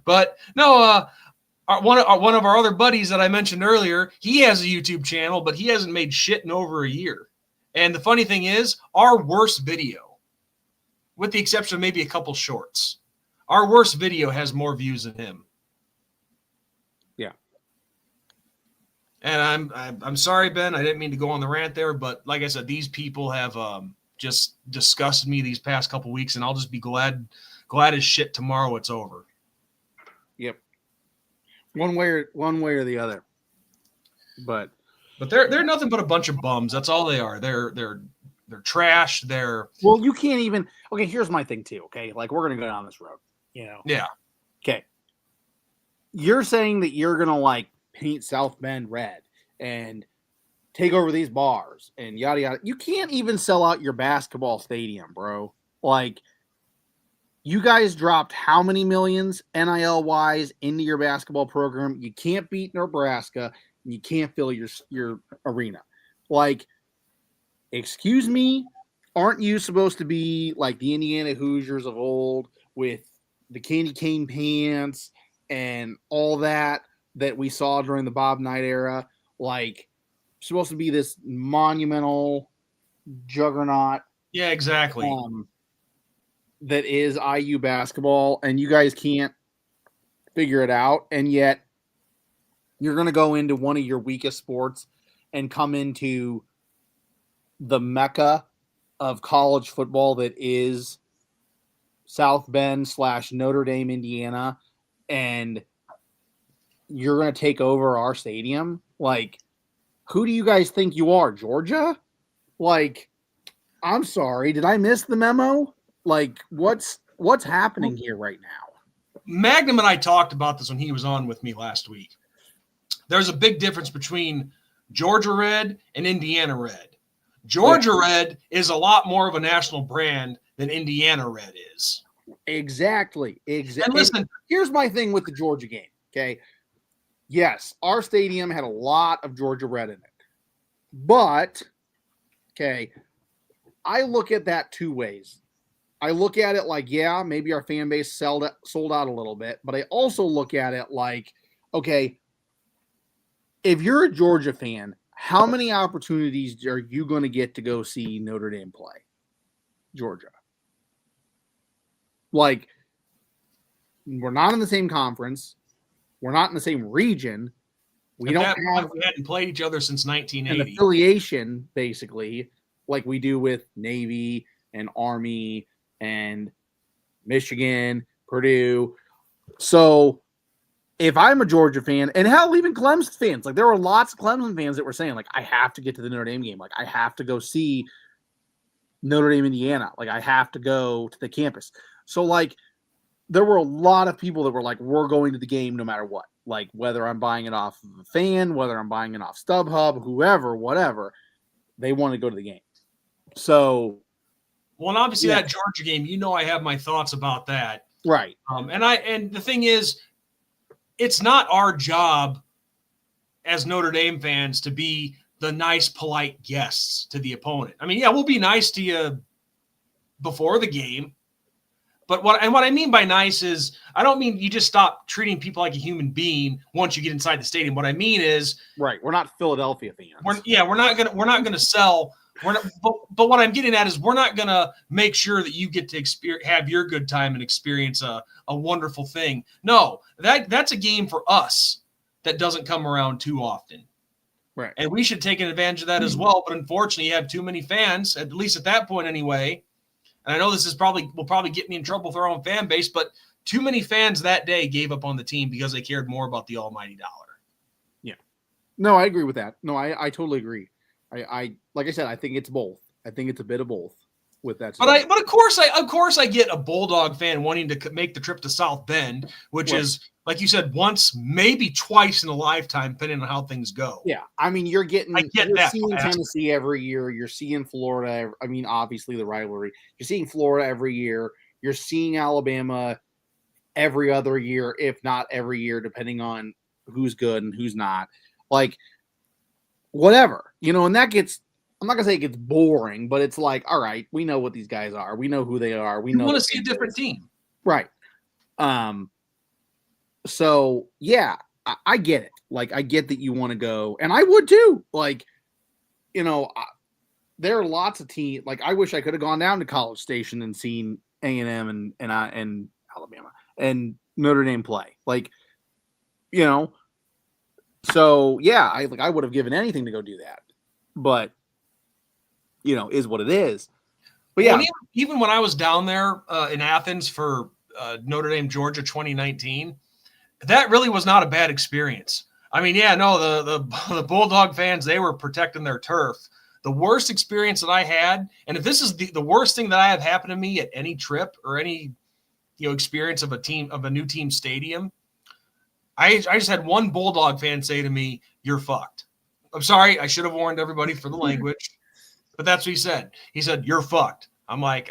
But no, one of our other buddies that I mentioned earlier, he has a YouTube channel, but he hasn't made shit in over a year. And the funny thing is, our worst video, with the exception of maybe a couple shorts, our worst video has more views than him. Yeah. And I'm sorry, Ben. I didn't mean to go on the rant there, but like I said, these people have just disgusted me these past couple weeks, and I'll just be glad as shit tomorrow it's over. Yep. One way or the other. But they're nothing but a bunch of bums. That's all they are. They're trash. Well, you can't even. Okay, here's my thing too. Okay, like we're gonna go down this road. Yeah. Okay. You're saying that you're gonna like paint South Bend red and take over these bars and yada yada. You can't even sell out your basketball stadium, bro. Like, you guys dropped how many millions NIL wise into your basketball program? You can't beat Nebraska and you can't fill your arena. Like, excuse me, aren't you supposed to be like the Indiana Hoosiers of old with the candy cane pants and all that we saw during the Bob Knight era? Like, supposed to be this monumental juggernaut. Yeah, exactly. That is IU basketball, and you guys can't figure it out, and yet you're going to go into one of your weakest sports and come into the mecca of college football that is South Bend / Notre Dame, Indiana, and you're going to take over our stadium? Like, who do you guys think you are, Georgia? Like, I'm sorry, did I miss the memo? Like, what's happening here right now? Magnum and I talked about this when he was on with me last week. There's a big difference between Georgia Red and Indiana Red. Georgia Red is a lot more of a national brand than Indiana Red is. Exactly. And listen, here's my thing with the Georgia game, okay? Yes, our stadium had a lot of Georgia Red in it. But, okay, I look at that two ways. I look at it like, yeah, maybe our fan base sold out a little bit, but I also look at it like, okay, if you're a Georgia fan, how many opportunities are you going to get to go see Notre Dame play? Georgia. Like, we're not in the same conference. We're not in the same region. We hadn't played each other since 1980. An affiliation, basically, like we do with Navy and Army and Michigan, Purdue. So if I'm a Georgia fan, and hell, even Clemson fans, like there were lots of Clemson fans that were saying, like, I have to get to the Notre Dame game. Like, I have to go see Notre Dame, Indiana. Like, I have to go to the campus. So, like, there were a lot of people that were like, we're going to the game no matter what. Like, whether I'm buying it off of a fan, whether I'm buying it off StubHub, whoever, whatever, they want to go to the game. So, well, and obviously that Georgia game, you know, I have my thoughts about that. Right. And the thing is, it's not our job as Notre Dame fans to be the nice, polite guests to the opponent. I mean, yeah, we'll be nice to you before the game. But what I mean by nice is, I don't mean you just stop treating people like a human being once you get inside the stadium. What I mean is, right, we're not Philadelphia fans. We're not gonna sell. But what I'm getting at is, we're not gonna make sure that you get to have your good time and experience a wonderful thing. No, that's a game for us that doesn't come around too often. Right. And we should take advantage of that as well. But unfortunately, you have too many fans, at least at that point anyway. And I know this will probably get me in trouble with our own fan base, but too many fans that day gave up on the team because they cared more about the almighty dollar. Yeah. No, I agree with that. No, I totally agree. I like I said, I think it's both. I think it's a bit of both with that. But of course I get a Bulldog fan wanting to make the trip to South Bend, which is, like you said, once, maybe twice in a lifetime, depending on how things go. Yeah, I mean, you're seeing Tennessee every year. You're seeing Florida. I mean, obviously the rivalry. You're seeing Florida every year. You're seeing Alabama every other year, if not every year, depending on who's good and who's not. Like, whatever, and that gets. I'm not gonna say it gets boring, but it's like, all right, we know what these guys are. We know who they are. We want to see a different team, right? So yeah, I get it. Like, I get that you want to go, and I would too. Like, there are lots of teams. Like, I wish I could have gone down to College Station and seen A&M and Alabama and Notre Dame play. Like, so yeah, I would have given anything to go do that, but. Is what it is. But yeah, even when I was down there in Athens for Notre Dame, Georgia 2019, that really was not a bad experience. I mean, yeah, no, the Bulldog fans, they were protecting their turf. The worst experience that I had, and if this is the worst thing that I have happened to me at any trip or any experience of a new team stadium, I just had one Bulldog fan say to me, "You're fucked." I'm sorry. I should have warned everybody for the language, but that's what he said. He said, "You're fucked." I'm like,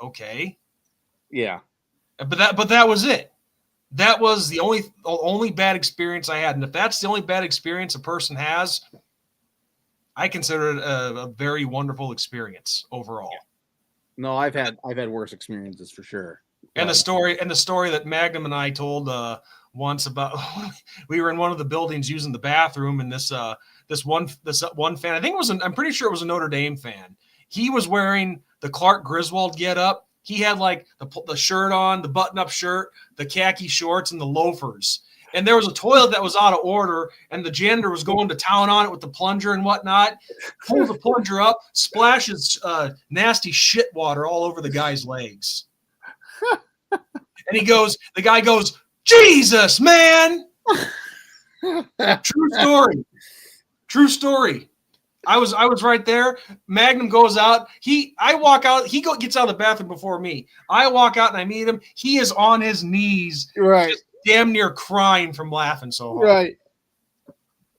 okay. Yeah. But that was it. That was the only bad experience I had. And if that's the only bad experience a person has, I consider it a very wonderful experience overall. Yeah. No, I've had worse experiences for sure. And the story that Magnum and I told once about we were in one of the buildings using the bathroom, and this one fan, I think it was I'm pretty sure it was a Notre Dame fan. He was wearing the Clark Griswold get up. He had like the shirt on, the button-up shirt, the khaki shorts, and the loafers. And there was a toilet that was out of order, and the janitor was going to town on it with the plunger and whatnot. Pulls the plunger up, splashes nasty shit water all over the guy's legs. And the guy goes, "Jesus, man!" True story. I was right there. Magnum goes out. I walk out. He gets out of the bathroom before me. I walk out and I meet him. He is on his knees, right, just damn near crying from laughing so hard.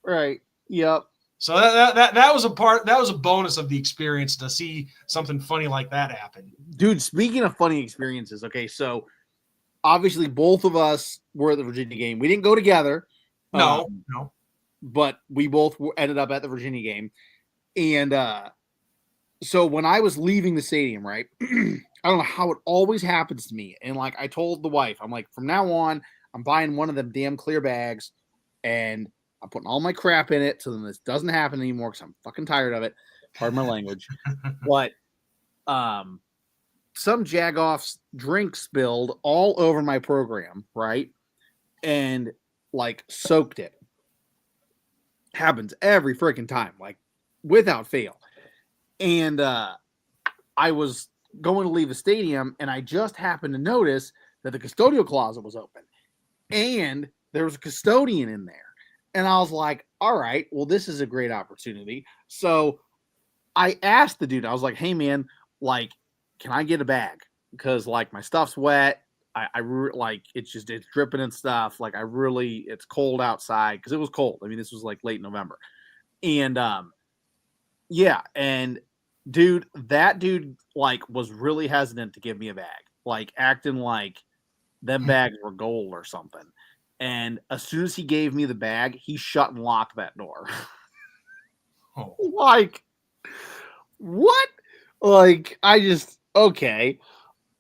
Right. Yep. So that was a bonus of the experience to see something funny like that happen. Dude, speaking of funny experiences, okay, so obviously both of us were at the Virginia game. We didn't go together. No. But we both ended up at the Virginia game. And so when I was leaving the stadium, right, I don't know how it always happens to me. And like I told the wife, I'm like, from now on, I'm buying one of them damn clear bags and I'm putting all my crap in it so then this doesn't happen anymore because I'm fucking tired of it. Pardon my language. But some Jagoff's drink spilled all over my program, right? And like soaked it. Happens every freaking time, like without fail. And I was going to leave the stadium and I just happened to notice that the custodial closet was open and there was a custodian in there. And I was like, all right, well, this is a great opportunity. So I asked the dude, I was like, hey man, like, can I get a bag? Because like my stuff's wet. I like it's dripping and stuff. Like it's cold outside because it was cold. I mean, this was like late November. And yeah, and that dude like was really hesitant to give me a bag, like acting like them bags were gold or something. And as soon as he gave me the bag, he shut and locked that door. Oh. Like, what? Like, okay.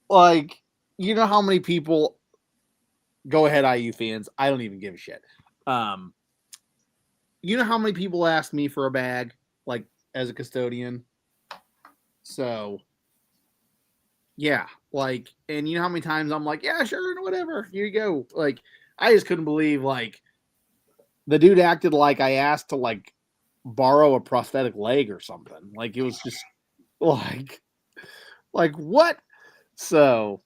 Like, you know how many people go ahead, IU fans? I don't even give a shit. You know how many people ask me for a bag, like, as a custodian? So, yeah, like, and you know how many times I'm like, yeah, sure, whatever, here you go. Like, I just couldn't believe, like, the dude acted like I asked to, like, borrow a prosthetic leg or something. Like, it was just, like what? So,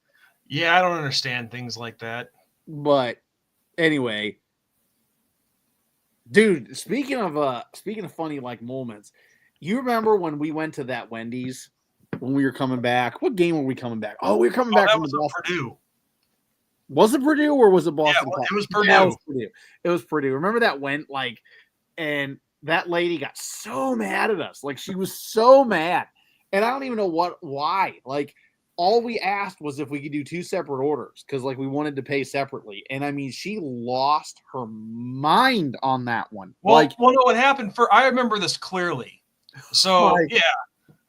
yeah, I don't understand things like that. But anyway, dude, speaking of funny like moments, you remember when we went to that Wendy's when we were coming back? What game were we coming back? Oh, we were coming back from the Boston. Purdue. Was it Purdue or was it Boston? Yeah, it was Purdue. Yeah, it was Purdue. Remember that went like, and that lady got so mad at us. Like she was so mad, and I don't even know why. Like all we asked was if we could do 2 separate orders because like we wanted to pay separately. And I mean, she lost her mind on that one. Well, no, what happened I remember this clearly. So yeah,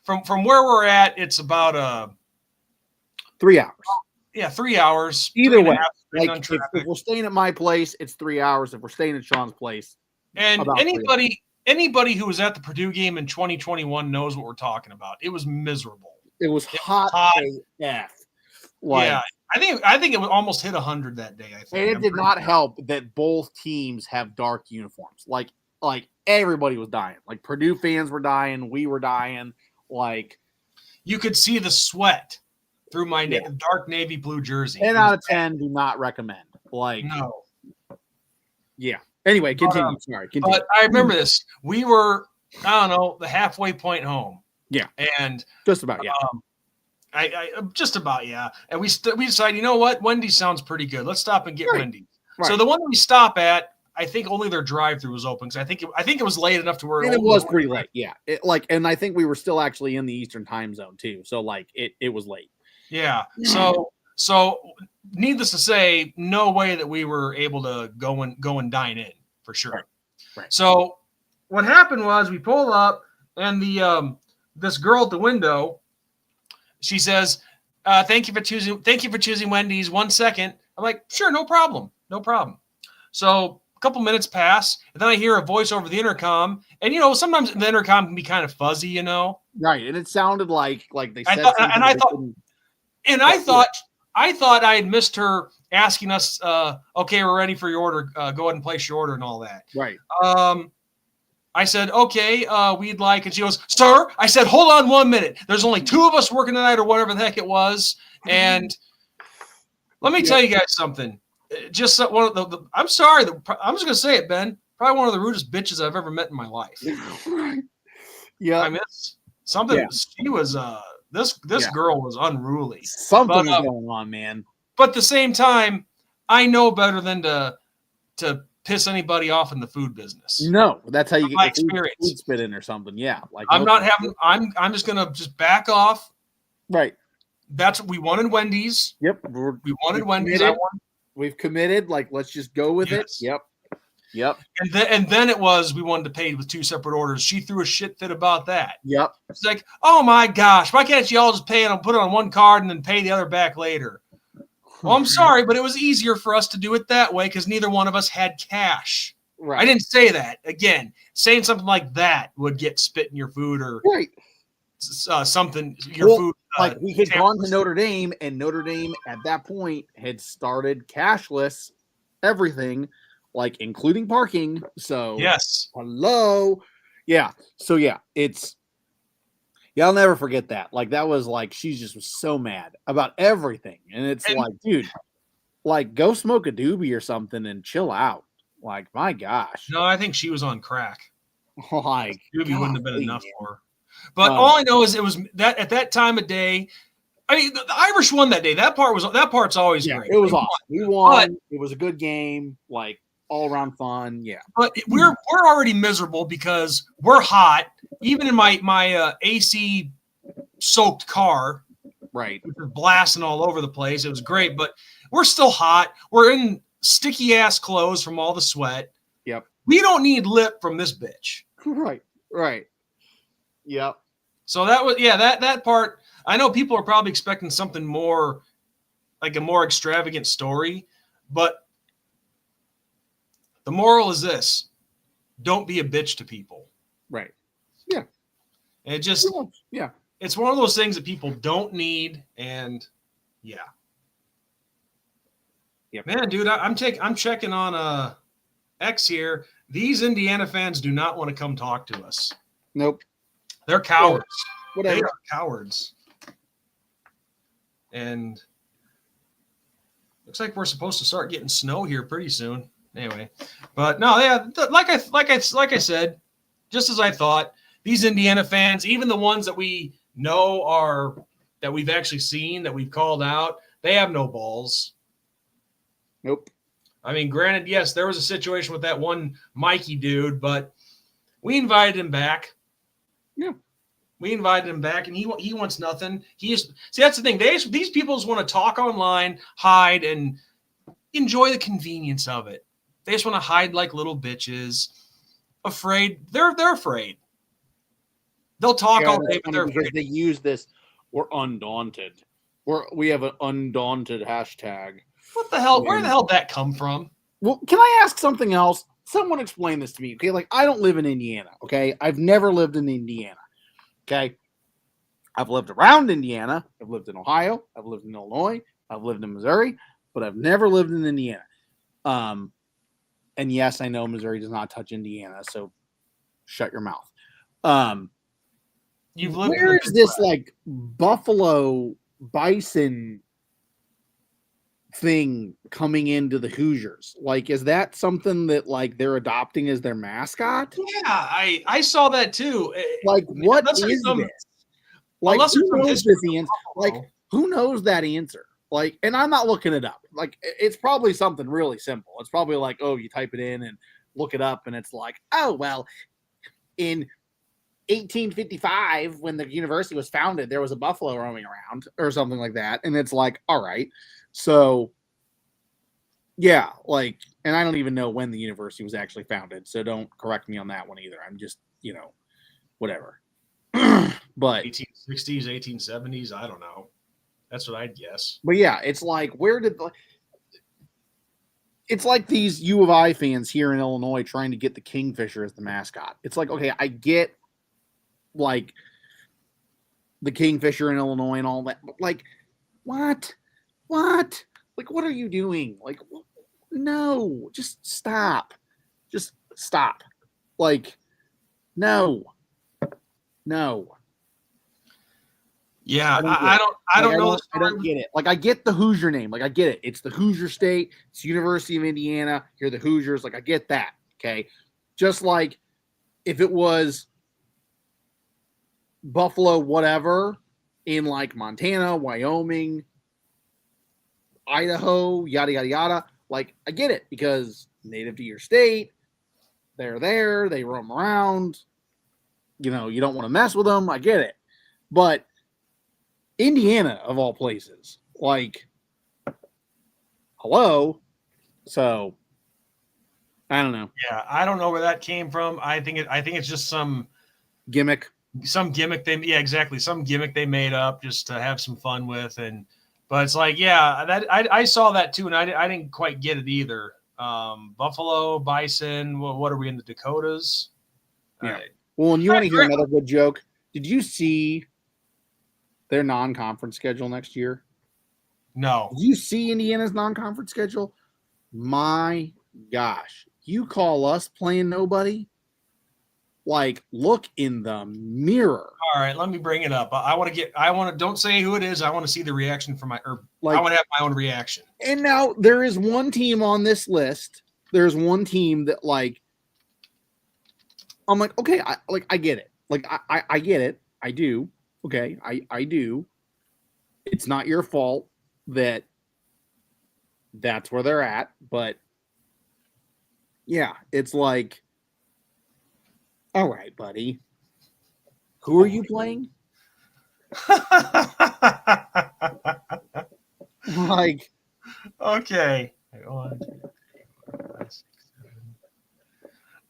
from where we're at, it's about 3 hours. Yeah, 3 hours. Either way, like if we're staying at my place, it's 3 hours. If we're staying at Sean's place, and anybody who was at the Purdue game in 2021 knows what we're talking about. It was miserable. It was hot AF. Like, yeah, I think it was almost hit 100 that day. I think, and it did not help that both teams have dark uniforms. Like everybody was dying. Like Purdue fans were dying. We were dying. Like you could see the sweat through my dark navy blue jersey. 10 out of 10 do not recommend. Like no. Yeah. Anyway, continue. Sorry. Continue. But I remember this. We were, I don't know, the halfway point home. Yeah. And just about, yeah. I just about, yeah. And we decided, you know what? Wendy's sounds pretty good. Let's stop and get Wendy's. Right. So the one that we stop at, I think only their drive-through was open. Because I think it was late enough to where and it was pretty late. Yeah. And I think we were still actually in the Eastern time zone too. So like it was late. Yeah. So needless to say, no way that we were able to go and dine in for sure. Right. So what happened was we pull up and the this girl at the window, she says, thank you for choosing Wendy's. 1 second. I'm like, sure, no problem. So a couple minutes pass, and then I hear a voice over the intercom. And sometimes the intercom can be kind of fuzzy, Right. And it sounded like they said I thought I had missed her asking us, okay, we're ready for your order. Go ahead and place your order and all that. Right. I said, okay, we'd like, and she goes, sir, I said, hold on 1 minute. There's only 2 of us working tonight or whatever the heck it was. And let me tell you guys something. Just one of the I'm sorry. I'm just going to say it, Ben. Probably one of the rudest bitches I've ever met in my life. Yeah. I mean, something. Yeah. She was, this girl was unruly. Something was going on, man. But at the same time, I know better than to piss anybody off in the food business. No, that's how you get my experience. Food spit in or something. Yeah. Like I'm just going to just back off. Right. That's what we wanted Wendy's. Yep. We wanted Wendy's. We've committed. Like, let's just go with it. Yep. And then it was we wanted to pay with 2 separate orders. She threw a shit fit about that. Yep. It's like, oh my gosh, why can't you all just pay it and put it on one card and then pay the other back later? Well, I'm sorry, but it was easier for us to do it that way because neither one of us had cash. Right. I didn't say that. Again, saying something like that would get spit in your food or something. Food. Like we had gone to Notre Dame, and Notre Dame at that point had started cashless everything, like including parking. So yes, hello, yeah. So yeah, I'll never forget that. Like that was like she just was so mad about everything, and it's like, dude, like go smoke a doobie or something and chill out. Like my gosh. No, I think she was on crack. Like doobie wouldn't have been enough for her. But all I know is it was that at that time of day. I mean, the Irish won that day. That part's always great. It was awesome. We won. It was a good game. Like all around fun. Yeah. But we're already miserable because we're hot. Even in my AC soaked car, right, which was blasting all over the place. It was great, but we're still hot. We're in sticky ass clothes from all the sweat. Yep. We don't need lip from this bitch. Right. Yep. So that was that part. I know people are probably expecting something more, like a more extravagant story, but the moral is this: don't be a bitch to people. Right. Yeah. And it just it's one of those things that people don't need, and man, dude, I'm checking on X here. These Indiana fans do not want to come talk to us. Nope. They're cowards. Whatever. They are cowards. And looks like we're supposed to start getting snow here pretty soon. Anyway, but no, like I said, just as I thought, these Indiana fans, even the ones that we know that we've actually seen, that we've called out, they have no balls. Nope. I mean, granted, yes, there was a situation with that one Mikey dude, but we invited him back. Yeah. We invited him back, and he wants nothing. See, that's the thing. These people just want to talk online, hide, and enjoy the convenience of it. They just want to hide like little bitches. Afraid. They're afraid. They'll talk all day, but they're afraid. Because they use this. We're undaunted. We have an undaunted hashtag. What the hell? Where the hell did that come from? Well, can I ask something else? Someone explain this to me. Okay, like I don't live in Indiana. Okay, I've never lived in Indiana. Okay, I've lived around Indiana. I've lived in Ohio. I've lived in Illinois. I've lived in Missouri, but I've never lived in Indiana. And yes, I know Missouri does not touch Indiana, so shut your mouth. You've lived. Where is this like buffalo bison thing coming into the Hoosiers? Like, is that something that like they're adopting as their mascot? Yeah, I saw that too. Like, what is this? Like, who knows this answer? Like, who knows that answer? Like, and I'm not looking it up. Like, it's probably something really simple. It's probably like, oh, you type it in and look it up, and it's like, oh, well, in 1855, when the university was founded, there was a buffalo roaming around or something like that. And it's like, all right. So, yeah, like, and I don't even know when the university was actually founded. So don't correct me on that one either. I'm just, whatever. But 1860s, 1870s, I don't know. That's what I'd guess. But yeah, it's like, it's like these U of I fans here in Illinois trying to get the Kingfisher as the mascot. It's like, okay, I get like the Kingfisher in Illinois and all that, but like, what? Like, what are you doing? Like, no, just stop. Like, no. Yeah, I don't know. I don't get it. Like, I get the Hoosier name. Like, I get it. It's the Hoosier State. It's the University of Indiana. You're the Hoosiers. Like, I get that. Okay. Just like if it was Buffalo, whatever, in like Montana, Wyoming, Idaho, yada, yada, yada. Like, I get it because native to your state, they're there. They roam around. You don't want to mess with them. I get it. But Indiana, of all places, like, hello. So, I don't know. Yeah, I don't know where that came from. I think it's just some Gimmick. Some gimmick some gimmick they made up just to have some fun with. But it's like, yeah, that I saw that too, and I didn't quite get it either. Buffalo, bison. What are we in the Dakotas? Yeah. Well, and you want to hear another good joke? Did you see their non-conference schedule next year? No. Did you see Indiana's non-conference schedule? My gosh. You call us playing nobody? Like, look in the mirror. All right, let me bring it up. Don't say who it is. I want to see the reaction from I want to have my own reaction. And now there is one team on this list. There's one team that, like, I'm like, okay, I get it. Like, I get it. I do. Okay, I do. It's not your fault that that's where they're at, but yeah, it's like, all right, buddy. Who are you playing? Like, okay.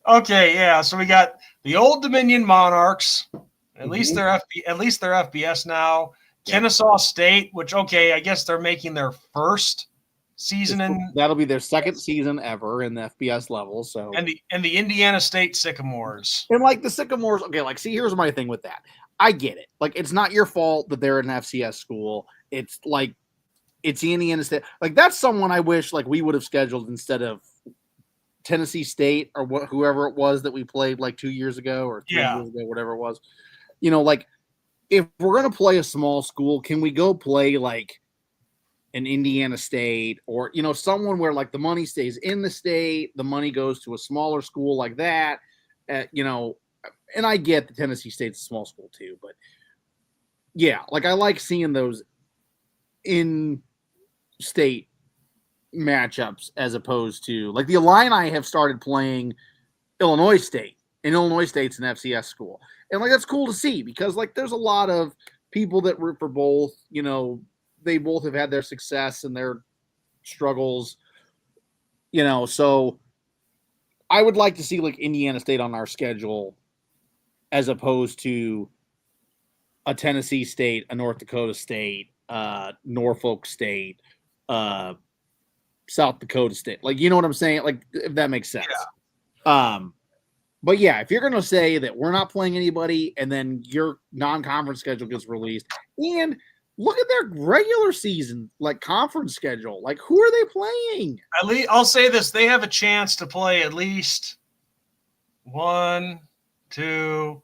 Okay, yeah. So we got the Old Dominion Monarchs. At least they're FBS now. Yeah. Kennesaw State, which, okay, I guess they're making their first season in. That'll be their second season ever in the FBS level. So and the Indiana State Sycamores. And like the Sycamores, okay, like, see, here's my thing with that. I get it. Like, it's not your fault that they're an FCS school. It's like, it's the Indiana State. Like, that's someone I wish like we would have scheduled instead of Tennessee State or whoever it was that we played like 2 years ago or 3 years ago, whatever it was. Like, if we're going to play a small school, can we go play like an Indiana State or, someone where like the money stays in the state, the money goes to a smaller school like that, and I get the Tennessee State's a small school too, but yeah, like I like seeing those in-state matchups as opposed to like the Illini have started playing Illinois State, and Illinois State's an FCS school. And like, that's cool to see because like, there's a lot of people that root for both, they both have had their success and their struggles, so I would like to see like Indiana State on our schedule as opposed to a Tennessee State, a North Dakota State, Norfolk State, South Dakota State. Like, you know what I'm saying? Like, if that makes sense. Yeah. But yeah, if you're going to say that we're not playing anybody and then your non-conference schedule gets released, and look at their regular season, like conference schedule, like who are they playing? At least I'll say this: they have a chance to play at least 1, 2,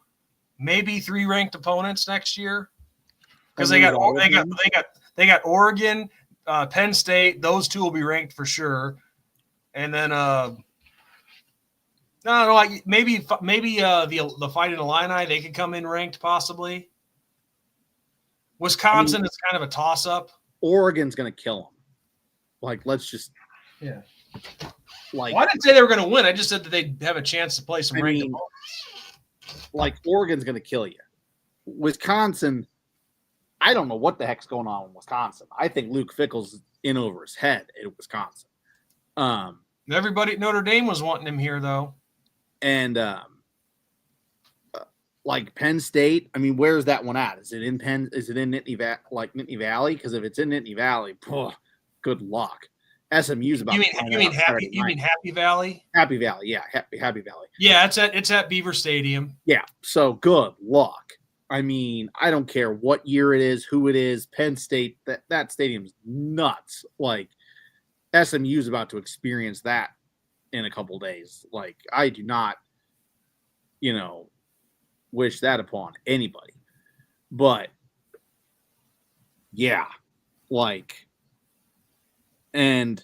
maybe 3 ranked opponents next year because they got Oregon, Penn State. Those 2 will be ranked for sure, and then no, like maybe the Fighting Illini, they could come in ranked possibly. Wisconsin is kind of a toss-up. Oregon's going to kill them. Like, let's just Yeah. like. Well, I didn't say they were going to win. I just said that they'd have a chance to play some ranked opponents. Like, Oregon's going to kill you. Wisconsin, I don't know what the heck's going on in Wisconsin. I think Luke Fickle's in over his head at Wisconsin. Everybody at Notre Dame was wanting him here, though. And like Penn State, I mean, where's that one at? Is it in Penn? Is it in Nittany Valley? Because if it's in Nittany Valley, good luck. SMU's about. You mean Happy Valley? Happy Valley, yeah, Happy Valley. Yeah, it's at Beaver Stadium. Yeah, so good luck. I mean, I don't care what year it is, who it is. Penn State, that stadium's nuts. Like SMU's about to experience that in a couple days. Like I do not, wish that upon anybody. But yeah, like, and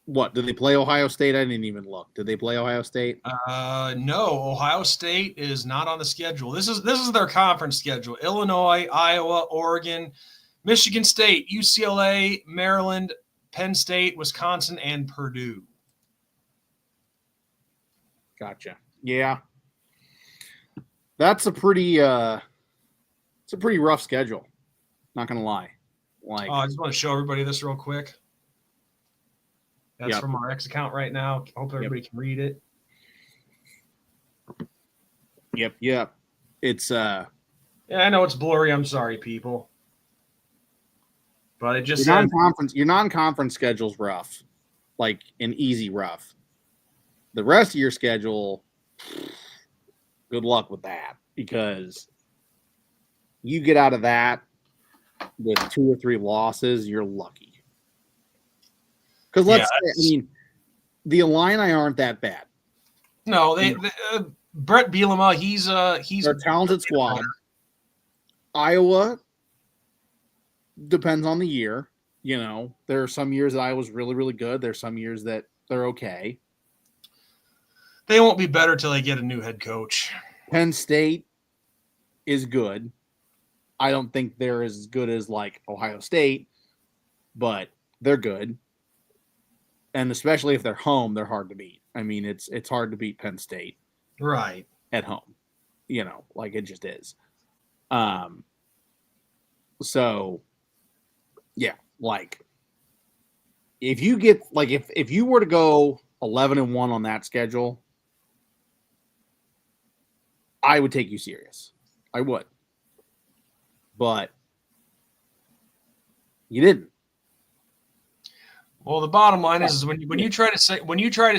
what, did they play Ohio State? I didn't even look. Did they play Ohio State? No, Ohio State is not on the schedule. This is their conference schedule. Illinois, Iowa, Oregon, Michigan State, UCLA, Maryland, Penn State, Wisconsin, and Purdue. Gotcha. Yeah. That's a pretty rough schedule. Not gonna lie. Like, I just want to show everybody this real quick. That's Yep. from our X account right now. I hope everybody can read it. Yep. It's Yeah, I know it's blurry. I'm sorry, people. But it just your non-conference schedule's rough. Like an easy rough. The rest of your schedule, good luck with that, because you get out of that with 2 or 3 losses, you're lucky. Because the Illini aren't that bad. No, Brett Bielema, he's They're a talented squad. Iowa depends on the year. There are some years that Iowa's really, really good. There's some years that they're okay. They won't be better till they get a new head coach. Penn State is good. I don't think they're as good as like Ohio State, but they're good. And especially if they're home, they're hard to beat. I mean, it's hard to beat Penn State right at home. Like it just is. So yeah, like if you get like if you were to go 11-1 on that schedule, I would take you serious. I would. But you didn't. Well, the bottom line is when you try to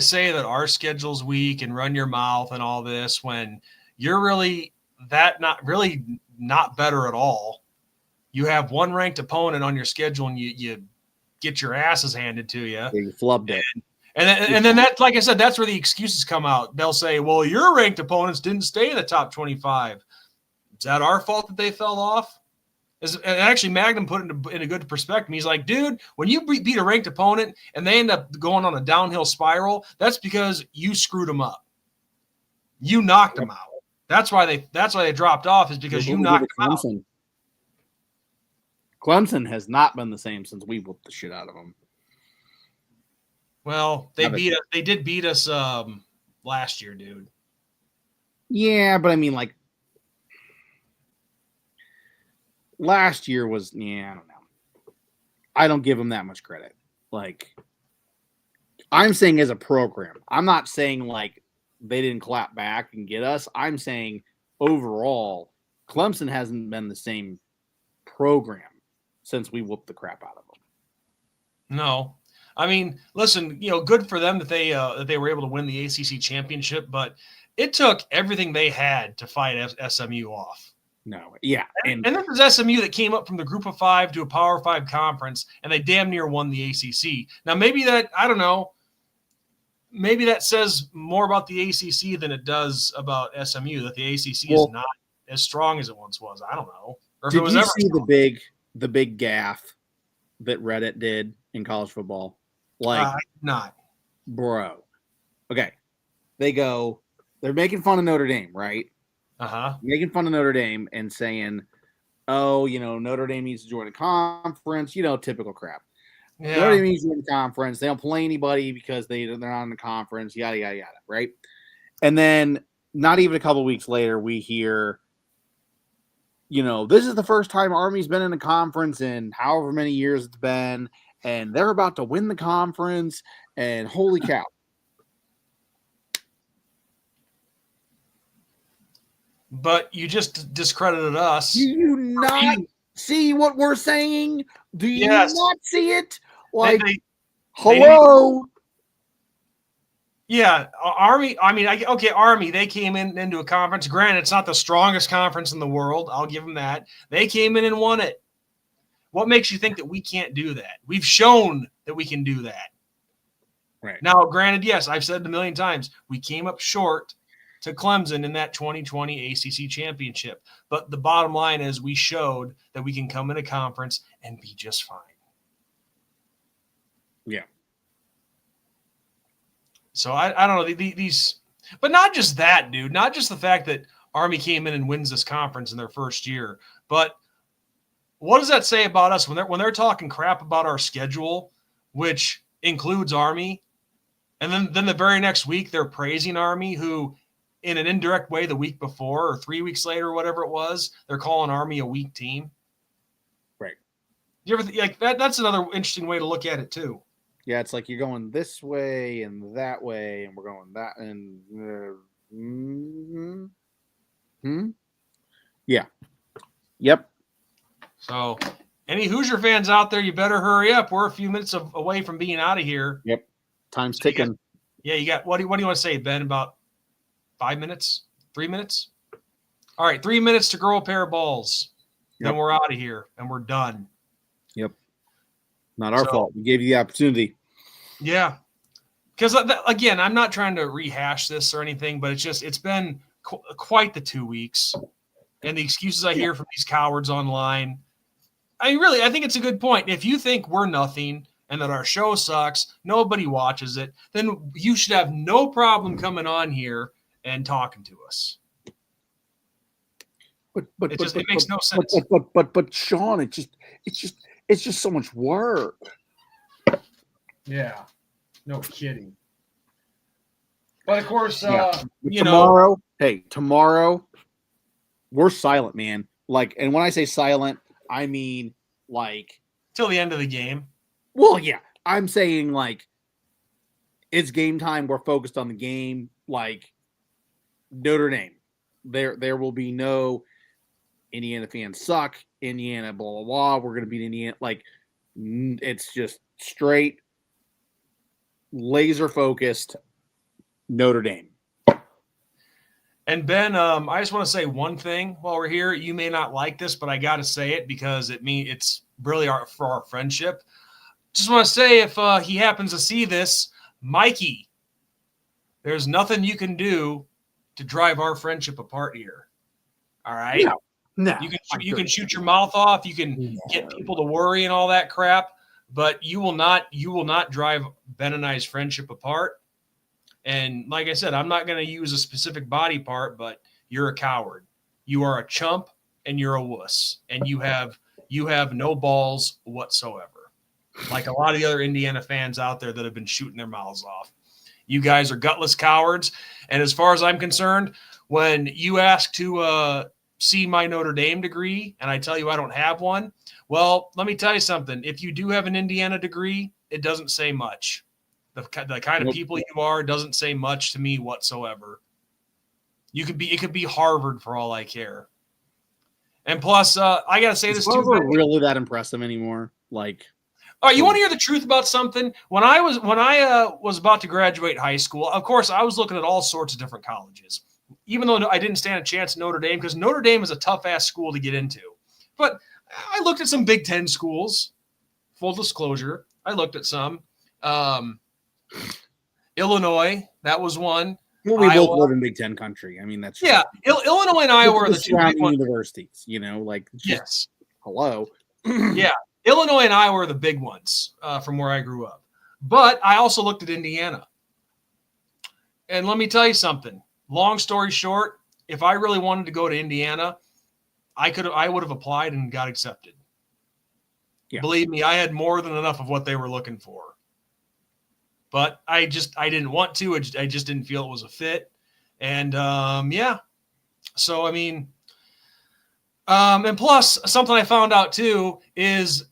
say that our schedule's weak and run your mouth and all this, when you're really not better at all. You have one ranked opponent on your schedule and you get your asses handed to you. You flubbed it. And then that, like I said, that's where the excuses come out. They'll say, well, your ranked opponents didn't stay in the top 25. Is that our fault that they fell off? And actually, Magnum put it in a good perspective. He's like, dude, when you beat a ranked opponent and they end up going on a downhill spiral, that's because you screwed them up. You knocked them out. That's why they dropped off, is because you knocked them out. Clemson has not been the same since we whooped the shit out of them. Well, they did beat us last year, dude. Yeah, but I mean, like, last year was, I don't know. I don't give them that much credit. Like, I'm saying as a program. I'm not saying, like, they didn't clap back and get us. I'm saying overall, Clemson hasn't been the same program since we whooped the crap out of them. No. I mean, listen, good for them that they were able to win the ACC championship, but it took everything they had to fight SMU off. No, yeah. And this is SMU that came up from the Group of 5 to a Power 5 conference, and they damn near won the ACC. Now, maybe that, I don't know, maybe that says more about the ACC than it does about SMU, that the ACC is not as strong as it once was. I don't know. Or if did it was you ever see strong. the big gaffe that Reddit did in college football? Like, not. Bro. Okay. They're making fun of Notre Dame, right? Uh-huh. Making fun of Notre Dame and saying, oh, Notre Dame needs to join a conference, typical crap. Notre Yeah. Dame needs to join a conference. They don't play anybody because they're not in the conference, yada, yada, yada, right? And then not even a couple weeks later, we hear, this is the first time Army's been in a conference in however many years it's been, and they're about to win the conference, and holy cow. But you just discredited us. Do you not see what we're saying? Do you Yes. not see it? Like, They- hello? Yeah, Army. I mean, okay, Army. They came into a conference. Granted, it's not the strongest conference in the world. I'll give them that. They came in and won it. What makes you think that we can't do that? We've shown that we can do that. Right. Now, granted, yes, I've said it a million times. We came up short to Clemson in that 2020 ACC championship. But the bottom line is we showed that we can come in a conference and be just fine. Yeah. So I don't know these, but not just that, dude. Not just the fact that Army came in and wins this conference in their first year, but what does that say about us when they're talking crap about our schedule, which includes Army, and then the very next week they're praising Army, who in an indirect way the week before or 3 weeks later or whatever it was, they're calling Army a weak team. Right. You ever like that? That's another interesting way to look at it too. Yeah, it's like you're going this way and that way, and we're going that and yeah. Yep. So, any Hoosier fans out there, you better hurry up. We're a few minutes away from being out of here. Yep. Time's ticking. You got what do you want to say, Ben? About 5 minutes? 3 minutes? All right, 3 minutes to grow a pair of balls. Yep. Then we're out of here and we're done. Yep. Not our fault. We gave you the opportunity. Yeah. Because, again, I'm not trying to rehash this or anything, but it's been quite the 2 weeks. And the excuses I hear from these cowards online, I think it's a good point. If you think we're nothing and that our show sucks, nobody watches it, then you should have no problem coming on here and talking to us. It makes no sense. But Sean, it's just so much work. Yeah, no kidding. But of course, tomorrow we're silent, man. Like, and when I say silent, I mean like till the end of the game. Well, yeah, I'm saying like it's game time. We're focused on the game. Like Notre Dame, there will be no Indiana fans suck. Indiana, blah blah blah. We're gonna beat Indiana. Like it's just straight, laser focused Notre Dame. And Ben, I just want to say one thing while we're here. You may not like this, but I got to say it because it's really for our friendship. Just want to say if he happens to see this, Mikey, there's nothing you can do to drive our friendship apart here. All right? No. You can shoot your mouth off. You can get people to worry and all that crap, but you will not drive Ben and I's friendship apart. And like I said, I'm not going to use a specific body part, but you're a coward. You are a chump and you're a wuss. And you have no balls whatsoever. Like a lot of the other Indiana fans out there that have been shooting their mouths off. You guys are gutless cowards. And as far as I'm concerned, when you ask to see my Notre Dame degree and I tell you I don't have one, well, let me tell you something. If you do have an Indiana degree, it doesn't say much. The kind of people you are doesn't say much to me whatsoever. It could be Harvard for all I care. And plus, I gotta say this too. Really that impressive anymore? Like, all right, you want to hear the truth about something? When I was about to graduate high school, of course, I was looking at all sorts of different colleges. Even though I didn't stand a chance at Notre Dame, because Notre Dame is a tough ass school to get into. But I looked at some Big Ten schools. Full disclosure, I looked at some. Illinois, that was one. Well, we both live in Big Ten country. I mean, that's Illinois and Iowa are the two big ones. Universities. Yes. Hello. Yeah, Illinois and Iowa are the big ones from where I grew up. But I also looked at Indiana, and let me tell you something. Long story short, if I really wanted to go to Indiana, I would have applied and got accepted. Yeah. Believe me, I had more than enough of what they were looking for. But I didn't want to. I just didn't feel it was a fit. And yeah. So I mean, and plus something I found out too is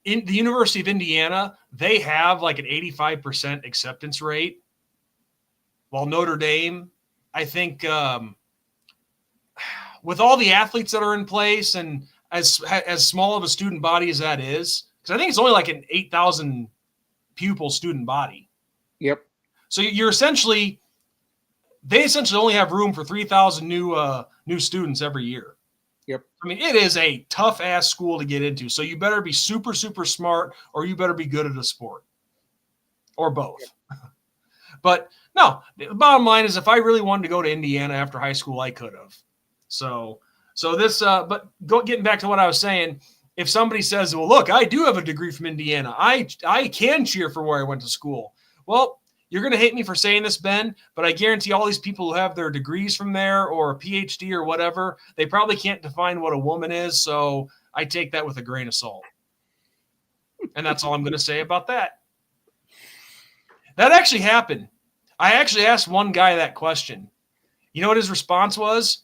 in the University of Indiana, they have like an 85% acceptance rate. While Notre Dame, I think with all the athletes that are in place and as small of a student body as that is, because I think it's only like an 8,000 pupil student body. Yep. So they essentially only have room for 3,000 new students every year. Yep. I mean, it is a tough ass school to get into. So you better be super, super smart, or you better be good at a sport, or both. Yep. But no, the bottom line is, if I really wanted to go to Indiana after high school, I could have. So this, but getting back to what I was saying, if somebody says, well, look, I do have a degree from Indiana, I can cheer for where I went to school. Well, you're going to hate me for saying this, Ben, but I guarantee all these people who have their degrees from there or a PhD or whatever, they probably can't define what a woman is. So I take that with a grain of salt. And that's all I'm going to say about that. That actually happened. I actually asked one guy that question. You know what his response was?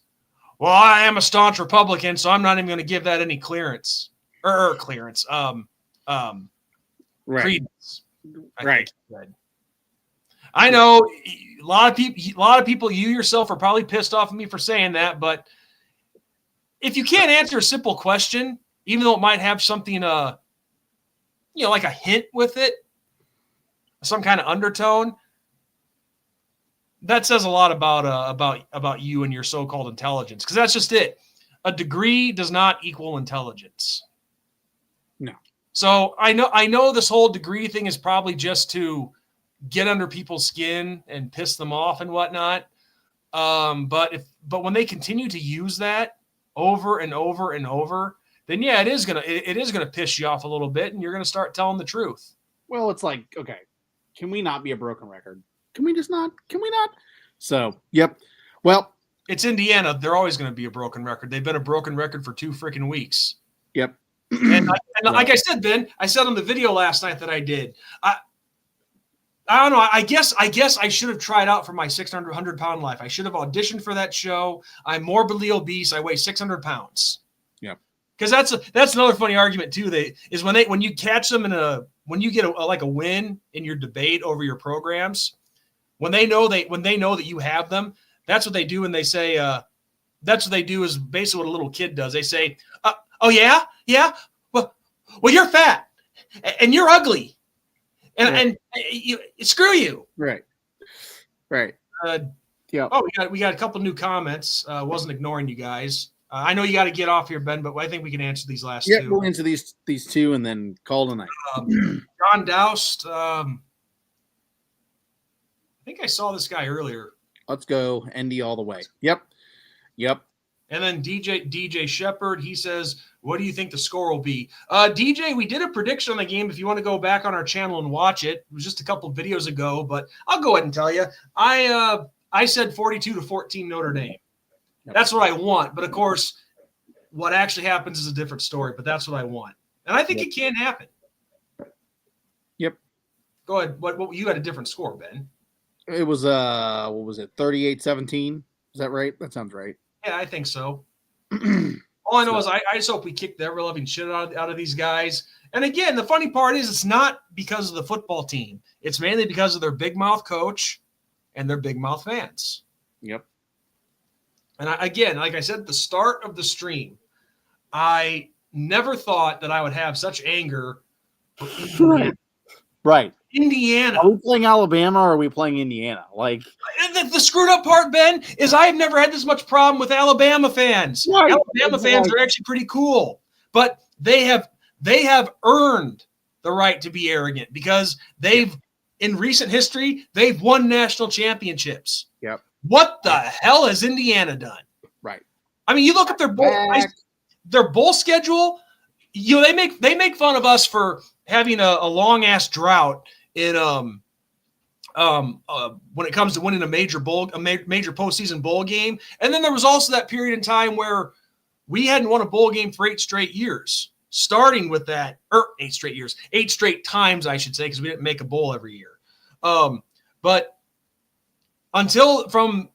Well, I am a staunch Republican, so I'm not even going to give that any clearance. Credence. Right. I know a lot of people, you yourself are probably pissed off at me for saying that, but if you can't answer a simple question, even though it might have something, like a hint with it, some kind of undertone, that says a lot about you and your so-called intelligence. Because that's just it. A degree does not equal intelligence. No. So I know this whole degree thing is probably just to get under people's skin and piss them off and whatnot. But when they continue to use that over and over and over, then yeah, it is gonna piss you off a little bit, and you're gonna start telling the truth. Well, it's like, okay, can we not be a broken record? Can we just not? Can we not? So, yep. Well, it's Indiana. They're always going to be a broken record. They've been a broken record for 2 freaking weeks. Yep. And like I said, Ben, I said on the video last night that I did. I don't know. I guess I should have tried out for my 600-pound life. I should have auditioned for that show. I'm morbidly obese. I weigh 600 pounds. Yeah. Because that's another funny argument too. When you catch them when you get a win in your debate over your programs, when they know that you have them, that's what they do. And they say, that's what they do is basically what a little kid does. They say, oh yeah. Well, you're fat and you're ugly. And screw you. Right. Yeah. Oh, we got a couple new comments. Wasn't ignoring you guys. I know you got to get off here, Ben, but I think we can answer these last two. Yeah, we'll answer these two and then call tonight. John Doust. I think I saw this guy earlier. Let's go ND all the way. Yep. And then DJ Shepard, he says, what do you think the score will be? DJ, we did a prediction on the game. If you want to go back on our channel and watch it, it was just a couple videos ago, but I'll go ahead and tell you. I said 42-14 Notre Dame. Yep. That's what I want. But of course, what actually happens is a different story, but that's what I want. And I think it can happen. Yep. Go ahead. What you had a different score, Ben? It was what was it? 38-17. Is that right? That sounds right. Yeah, I think so. All I know is I just hope we kick the ever-loving shit out of these guys. And again, the funny part is it's not because of the football team. It's mainly because of their big mouth coach and their big mouth fans. Yep. And again, like I said at the start of the stream, I never thought that I would have such anger for Indiana. Right. Indiana. Are we playing Alabama or are we playing Indiana? Like the screwed up part, Ben, is I have never had this much problem with Alabama fans. Right. Alabama fans are actually pretty cool, but they have earned the right to be arrogant because in recent history, they've won national championships. Yep. What the hell has Indiana done? Right. I mean, you look at their bowl schedule. They make fun of us for having a long ass drought in when it comes to winning a major postseason bowl game. And then there was also that period in time where we hadn't won a bowl game for 8 straight years, starting with that, 8 straight years, 8 straight times, I should say, because we didn't make a bowl every year. But until from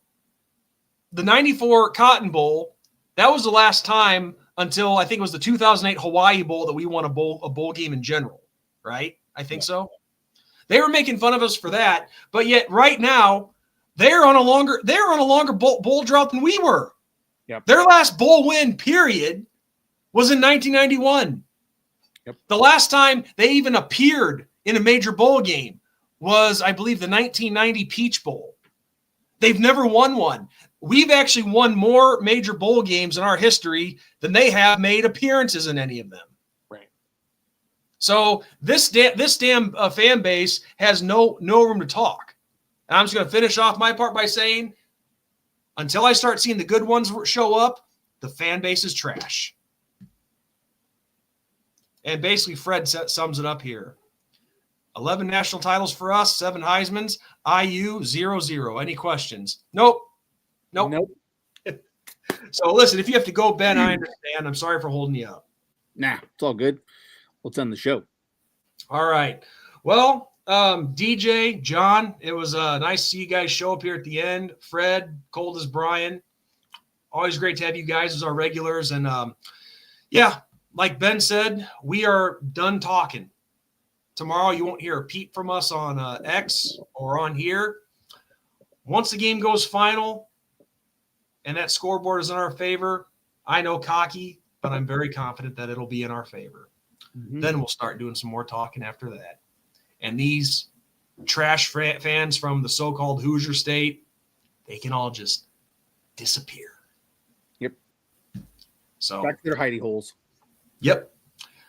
the 94 Cotton Bowl, that was the last time until I think it was the 2008 Hawaii Bowl that we won a bowl game in general, right? I think so. They were making fun of us for that, but yet right now they're on a longer bowl drought than we were. Yep. Their last bowl win, period, was in 1991. Yep. The last time they even appeared in a major bowl game was, I believe, the 1990 Peach Bowl. They've never won one. We've actually won more major bowl games in our history than they have made appearances in any of them. Right. So this damn fan base has no room to talk. And I'm just going to finish off my part by saying, until I start seeing the good ones show up, the fan base is trash. And basically, Fred sums it up here. 11 national titles for us, 7 Heismans, IU 0-0. Any questions? Nope. So listen, if you have to go, Ben, I understand. I'm sorry for holding you up. Nah, it's all good. Let's end the show. All right. Well, DJ, John, it was nice to see you guys show up here at the end. Fred, cold as Brian. Always great to have you guys as our regulars. And yeah, like Ben said, we are done talking. Tomorrow you won't hear a peep from us on X or on here. Once the game goes final and that scoreboard is in our favor, I know cocky, but I'm very confident that it'll be in our favor. Mm-hmm. Then we'll start doing some more talking after that. And these trash fans from the so-called Hoosier State, they can all just disappear. Yep. So back to their hidey holes. Yep.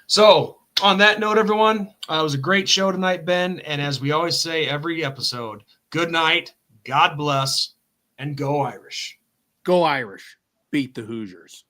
So on that note, everyone, it was a great show tonight, Ben. And as we always say every episode, good night, God bless, and go Irish. Go Irish. Beat the Hoosiers.